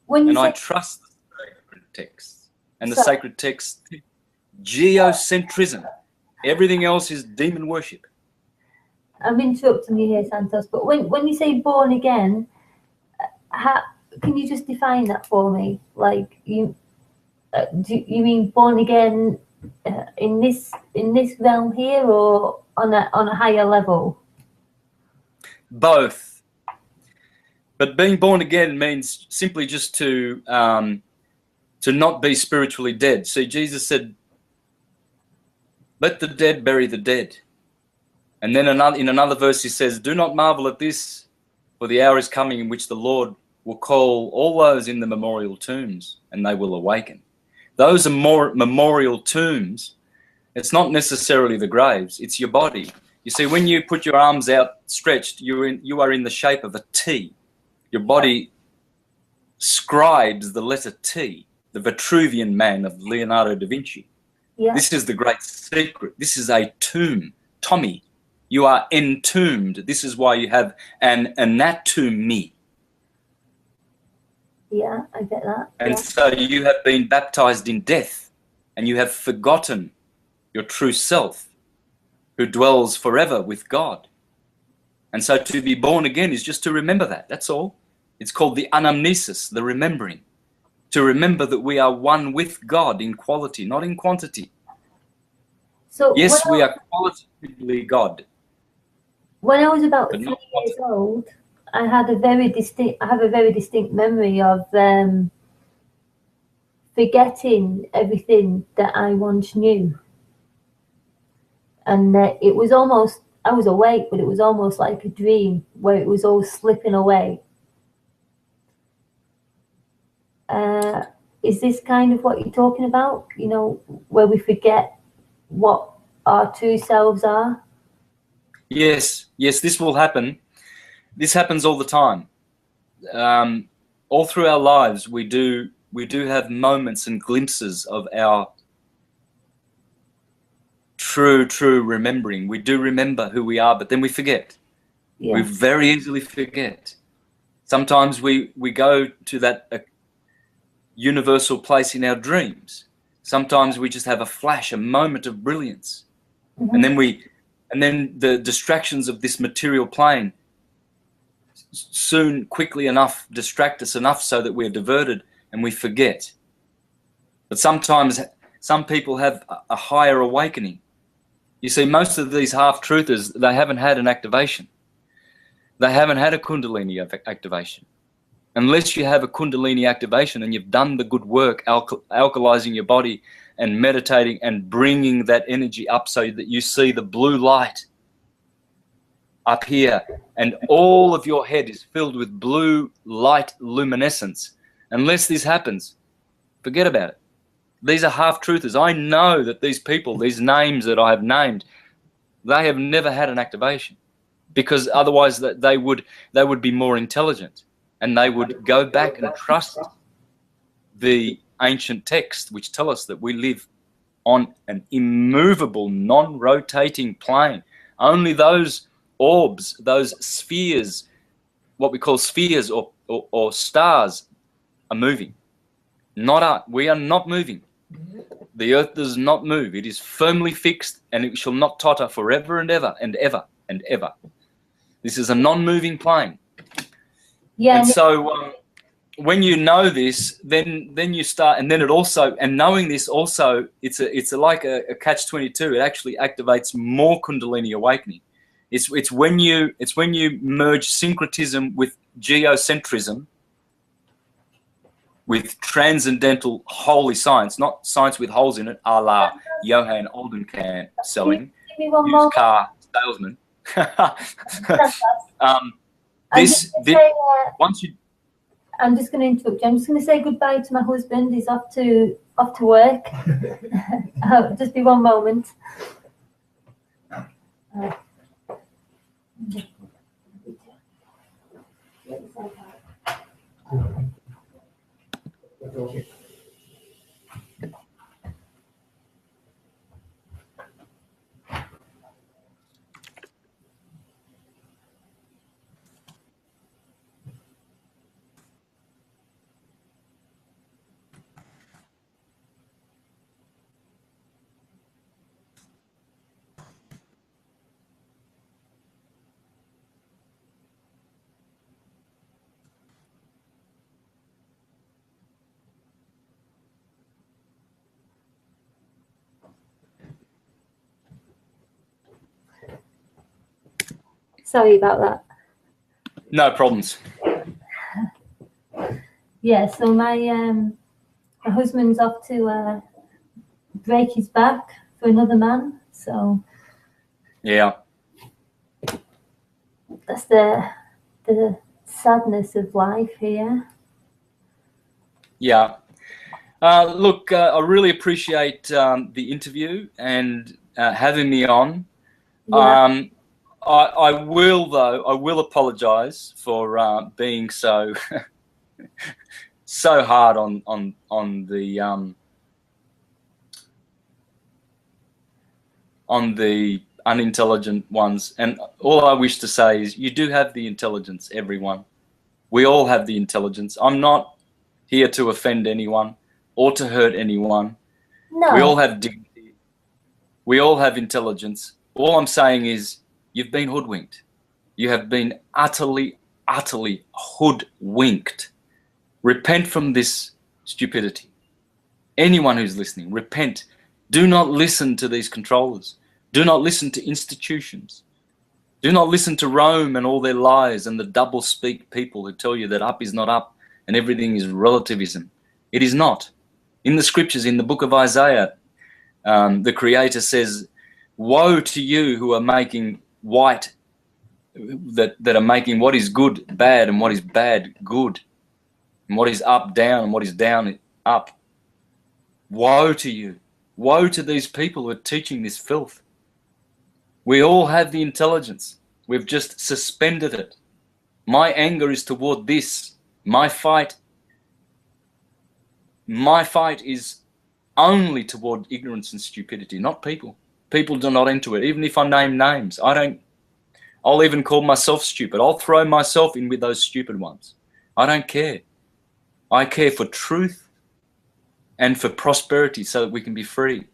And I trust the sacred texts. And the sacred texts, geocentrism. Everything else is demon worship. I'm interrupting you here, Santos, but when you say born again, can you just define that for me? Like, do you mean born again in this realm here, or on a higher level? Both. But being born again means simply just to not be spiritually dead. See, Jesus said, "Let the dead bury the dead." And then in another verse he says, "Do not marvel at this, for the hour is coming in which the Lord will call all those in the memorial tombs, and they will awaken." Those are more memorial tombs. It's not necessarily the graves, it's your body. You see, when you put your arms out stretched, you are in the shape of a T. Your body scribes the letter T, the Vitruvian Man of Leonardo da Vinci. Yeah. This is the great secret. This is a tomb. Tommy, you are entombed. This is why you have an anatomy. Yeah, I get that. And so you have been baptized in death, and you have forgotten your true self, who dwells forever with God. And so to be born again is just to remember that. That's all. It's called the anamnesis, the remembering. To remember that we are one with God in quality, not in quantity. So yes, we are qualitatively God. When I was about 3 years old, I have a very distinct memory of forgetting everything that I once knew. And it was almost, I was awake, but it was almost like a dream where it was all slipping away. Is this kind of what you're talking about? You know, where we forget what our true selves are? Yes, this will happen. This happens all the time. All through our lives, we do have moments and glimpses of our true remembering. We do remember who we are, but then we forget. Yeah. We very easily forget. Sometimes we go to that universal place in our dreams. Sometimes we just have a flash, a moment of brilliance. Mm-hmm. And then the distractions of this material plane soon, quickly enough, distract us enough so that we're diverted and we forget. But sometimes some people have a higher awakening. You see, most of these half-truthers, they haven't had an activation. They haven't had a Kundalini activation. Unless you have a Kundalini activation and you've done the good work, alkalizing your body and meditating and bringing that energy up so that you see the blue light up here and all of your head is filled with blue light luminescence. Unless this happens, forget about it. These are half-truthers. I know that these people, these names that I have named, they have never had an activation, because otherwise they would be more intelligent and they would go back and trust the ancient texts which tell us that we live on an immovable, non-rotating plane. Only those orbs, those spheres, what we call spheres or stars, are moving. We are not moving. The earth does not move. It is firmly fixed, and it shall not totter forever and ever and ever and ever. This is a non-moving plane. Yeah. And so when you know this, then you start, and then it also, and knowing this also, it's like a catch-22. It actually activates more Kundalini awakening. It's when you merge syncretism with geocentrism, with transcendental holy science, not science with holes in it, a la Johann Oldenkamp selling, used car salesman. I'm just going to interrupt you. I'm just going to say goodbye to my husband. He's off to work. Just be one moment. Okay. Sorry about that. No problems. Yeah, so my husband's off to break his back for another man. So yeah, that's the sadness of life here. Yeah. Look, I really appreciate the interview and having me on. Yeah. I will, though. I will apologise for being so so hard on the unintelligent ones. And all I wish to say is, you do have the intelligence, everyone. We all have the intelligence. I'm not here to offend anyone or to hurt anyone. No. We all have dignity. We all have intelligence. All I'm saying is, you've been hoodwinked. You have been utterly, utterly hoodwinked. Repent from this stupidity. Anyone who's listening, repent. Do not listen to these controllers. Do not listen to institutions. Do not listen to Rome and all their lies and the double-speak people who tell you that up is not up and everything is relativism. It is not. In the scriptures, in the book of Isaiah, the Creator says, woe to you who are making white, that are making what is good bad and what is bad good, and what is up down and what is down up. Woe to you. Woe to these people who are teaching this filth. We all have the intelligence. We've just suspended it. My anger is toward this. My fight is only toward ignorance and stupidity, not people. People do not enter it. Even if I name names, I'll even call myself stupid. I'll throw myself in with those stupid ones. I don't care. I care for truth and for prosperity so that we can be free.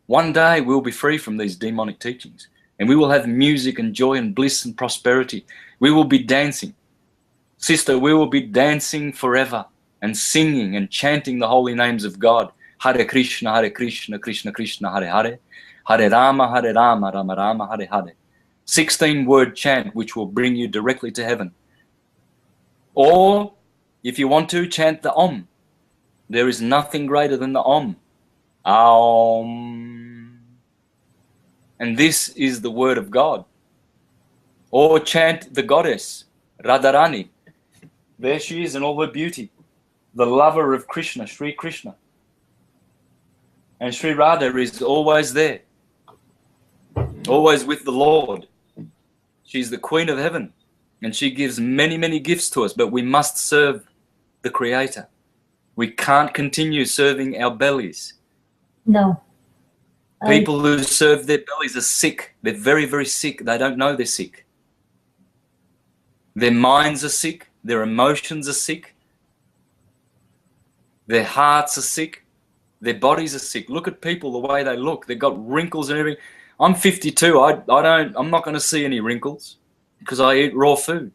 One day we'll be free from these demonic teachings, and we will have music and joy and bliss and prosperity. We will be dancing. Sister, we will be dancing forever and singing and chanting the holy names of God. Hare Krishna, Krishna Krishna, Hare Hare. Hare Rama, Rama Rama, Hare Hare. 16-word chant which will bring you directly to heaven. Or, if you want to, chant the Om. There is nothing greater than the Om. Om. And this is the word of God. Or chant the goddess, Radharani. There she is in all her beauty. The lover of Krishna, Sri Krishna. And Sri Radha is always there. Always with the Lord. She's the Queen of Heaven. And she gives many, many gifts to us, but we must serve the Creator. We can't continue serving our bellies. No. People who serve their bellies are sick. They're very, very sick. They don't know they're sick. Their minds are sick. Their emotions are sick. Their hearts are sick. Their bodies are sick. Look at people, the way they look. They've got wrinkles and everything. I'm 52. I'm not going to see any wrinkles because I eat raw food.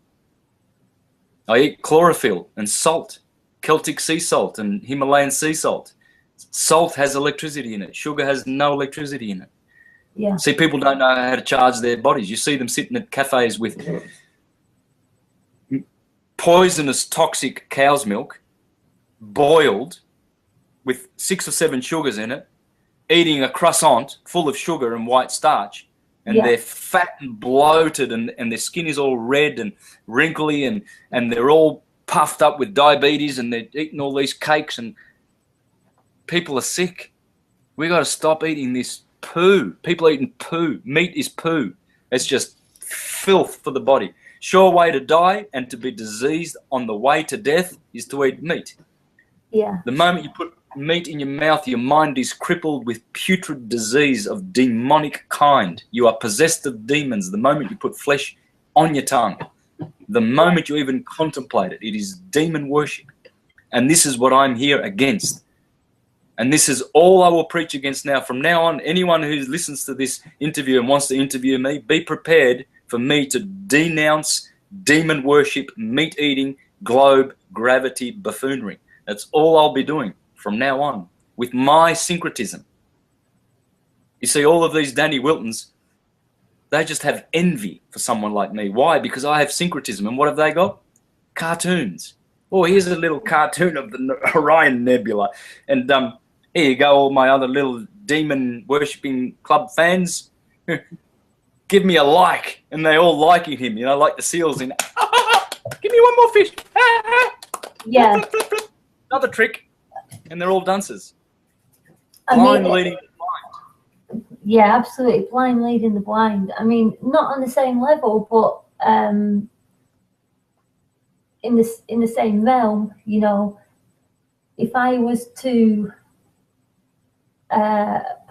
I eat chlorophyll and salt, Celtic sea salt and Himalayan sea salt. Salt has electricity in it. Sugar has no electricity in it. Yeah. See, people don't know how to charge their bodies. You see them sitting at cafes with poisonous, toxic cow's milk, boiled with 6 or 7 sugars in it, eating a croissant full of sugar and white starch, and they're fat and bloated, and their skin is all red and wrinkly, and they're all puffed up with diabetes, and they're eating all these cakes, and people are sick. We got to stop eating this poo. People are eating poo. Meat is poo. It's just filth for the body. Sure way to die and to be diseased on the way to death is to eat meat. Yeah. The moment you put meat in your mouth, your mind is crippled with putrid disease of demonic kind. You are possessed of demons the moment you put flesh on your tongue. The moment you even contemplate it, it is demon worship. And this is what I'm here against. And this is all I will preach against now. From now on, anyone who listens to this interview and wants to interview me, be prepared for me to denounce demon worship, meat eating, globe, gravity, buffoonery. That's all I'll be doing from now on with my syncretism. You see, all of these Danny Wiltons, they just have envy for someone like me. Why? Because I have syncretism. And what have they got? Cartoons. Oh, here's a little cartoon of the Orion Nebula. And here you go, all my other little demon worshipping club fans. Give me a like. And they all liking him, you know, like the seals in, give me one more fish. Yeah. Another trick. And they're all dancers. I Blind mean, leading blind. yeah, absolutely blind leading the blind. I mean, not on the same level, but in the same realm. You know, if I was to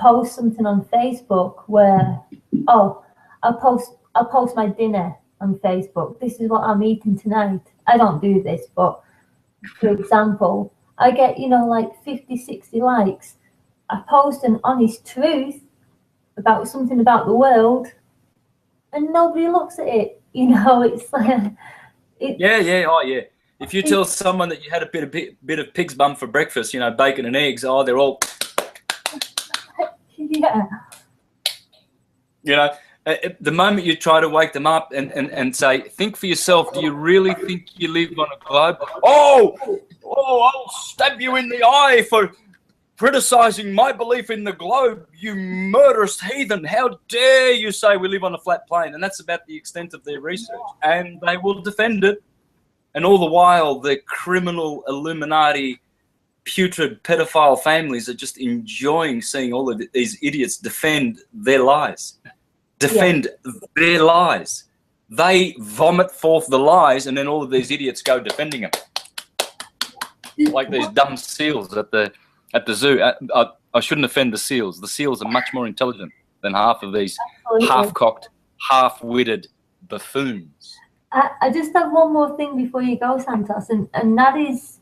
post something on Facebook where, oh, I'll post my dinner on Facebook. This is what I'm eating tonight. I don't do this, but for example, I get, you know, like 50, 60 likes. I post an honest truth about something about the world, and nobody looks at it. You know, it's like Yeah. If you tell someone that you had a bit of pig's bum for breakfast, you know, bacon and eggs, oh, they're all, yeah. you know, the moment you try to wake them up and say, think for yourself, do you really think you live on a globe? Oh, I'll stab you in the eye for criticizing my belief in the globe, you murderous heathen. How dare you say we live on a flat plane? And that's about the extent of their research. And they will defend it. And all the while, the criminal Illuminati, putrid pedophile families are just enjoying seeing all of these idiots defend their lies. Their lies. They vomit forth the lies, and then all of these idiots go defending them. Like these dumb seals at the zoo. I shouldn't offend the seals. The seals are much more intelligent than half of these half-cocked, half-witted buffoons. I just have one more thing before you go, Santos, and that is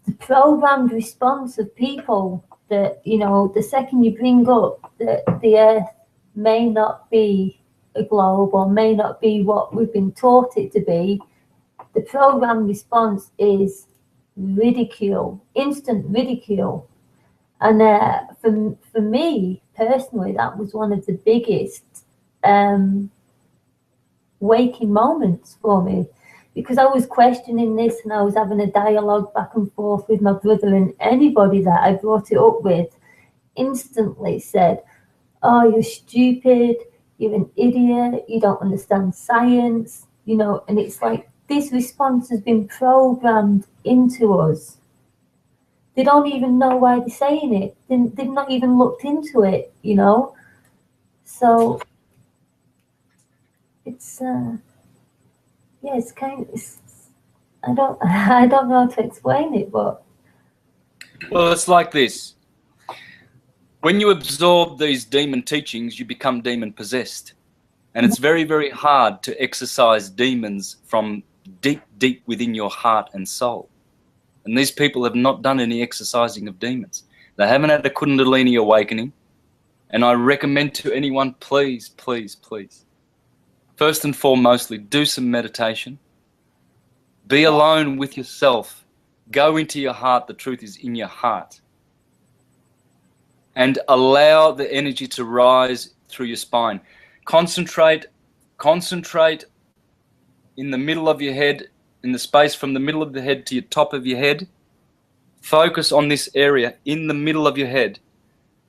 the programmed response of people that, you know, the second you bring up that the Earth may not be a globe or may not be what we've been taught it to be, the programmed response is ridicule, instant ridicule. And for me personally, that was one of the biggest waking moments for me, because I was questioning this and I was having a dialogue back and forth with my brother, and anybody that I brought it up with instantly said, oh, you're stupid, you're an idiot, you don't understand science, you know. And it's like this response has been programmed into us. They don't even know why they're saying it. They've not even looked into it, you know. So it's it's kind of, I don't know how to explain it, but well, it's like this. When you absorb these demon teachings, you become demon possessed. And it's very, very hard to exorcise demons from deep, deep within your heart and soul. And these people have not done any exorcising of demons. They haven't had a Kundalini awakening. And I recommend to anyone, please, please, please, first and foremostly, do some meditation. Be alone with yourself. Go into your heart. The truth is in your heart. And allow the energy to rise through your spine. Concentrate in the middle of your head, in the space from the middle of the head to your top of your head. Focus on this area in the middle of your head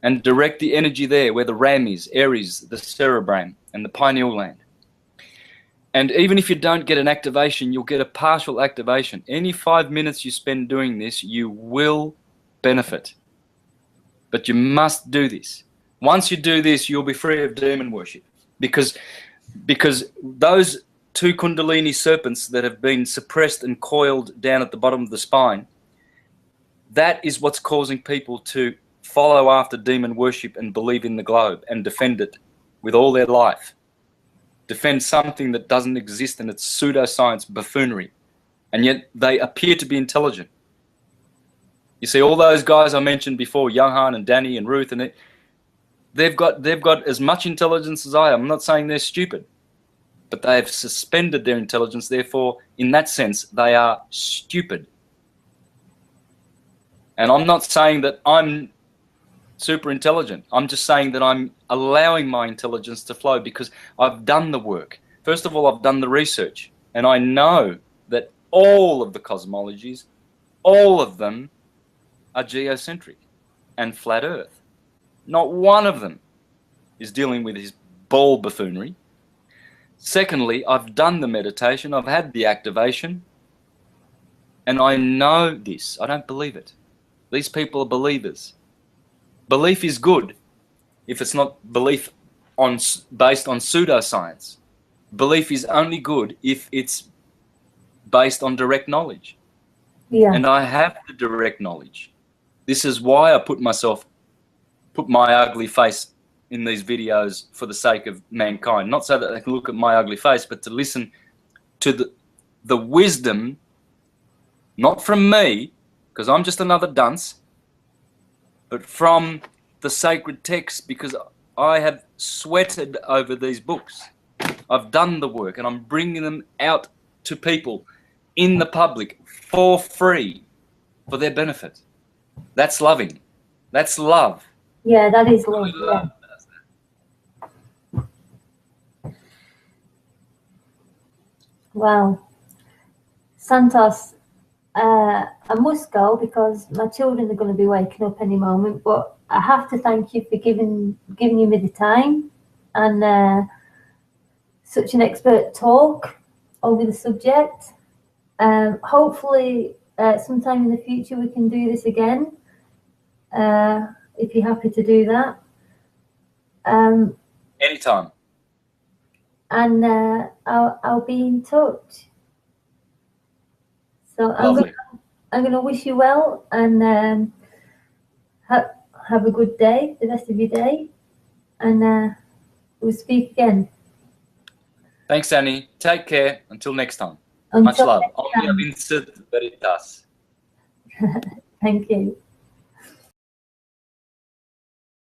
and direct the energy there where the RAM is, Aries, the cerebrum, and the pineal gland. And even if you don't get an activation, you'll get a partial activation. Any 5 minutes you spend doing this, you will benefit. But you must do this. Once you do this, you'll be free of demon worship. Because those two Kundalini serpents that have been suppressed and coiled down at the bottom of the spine, that is what's causing people to follow after demon worship and believe in the globe and defend it with all their life. Defend something that doesn't exist and it's pseudoscience buffoonery. And yet they appear to be intelligent. You see, all those guys I mentioned before, Johan and Danny and Ruth, and they've got as much intelligence as I am. I'm not saying they're stupid, but they have suspended their intelligence. Therefore, in that sense, they are stupid. And I'm not saying that I'm super intelligent. I'm just saying that I'm allowing my intelligence to flow because I've done the work. First of all, I've done the research, and I know that all of the cosmologies, all of them, are geocentric and flat earth. Not one of them is dealing with his ball buffoonery. Secondly, I've done the meditation, I've had the activation, and I know this. I don't believe it. These people are believers. Belief is good. if it's not belief based on pseudoscience. Belief is only good if it's based on direct knowledge. Yeah. And I have the direct knowledge. This is why I put my ugly face in these videos for the sake of mankind. Not so that they can look at my ugly face, but to listen to the wisdom, not from me, because I'm just another dunce, but from the sacred text, because I have sweated over these books. I've done the work, and I'm bringing them out to people in the public for free, for their benefit. That's loving. That's love. Yeah, that is love. Yeah. Wow. Santos, I must go because my children are going to be waking up any moment, but I have to thank you for giving me the time and such an expert talk over the subject. Hopefully, sometime in the future we can do this again, if you're happy to do that. Anytime. And I'll be in touch. So I'm gonna wish you well and have a good day, the rest of your day, and we'll speak again. Thanks, Annie. Take care. Until next time. Much love. Omnia vincit veritas. Thank you.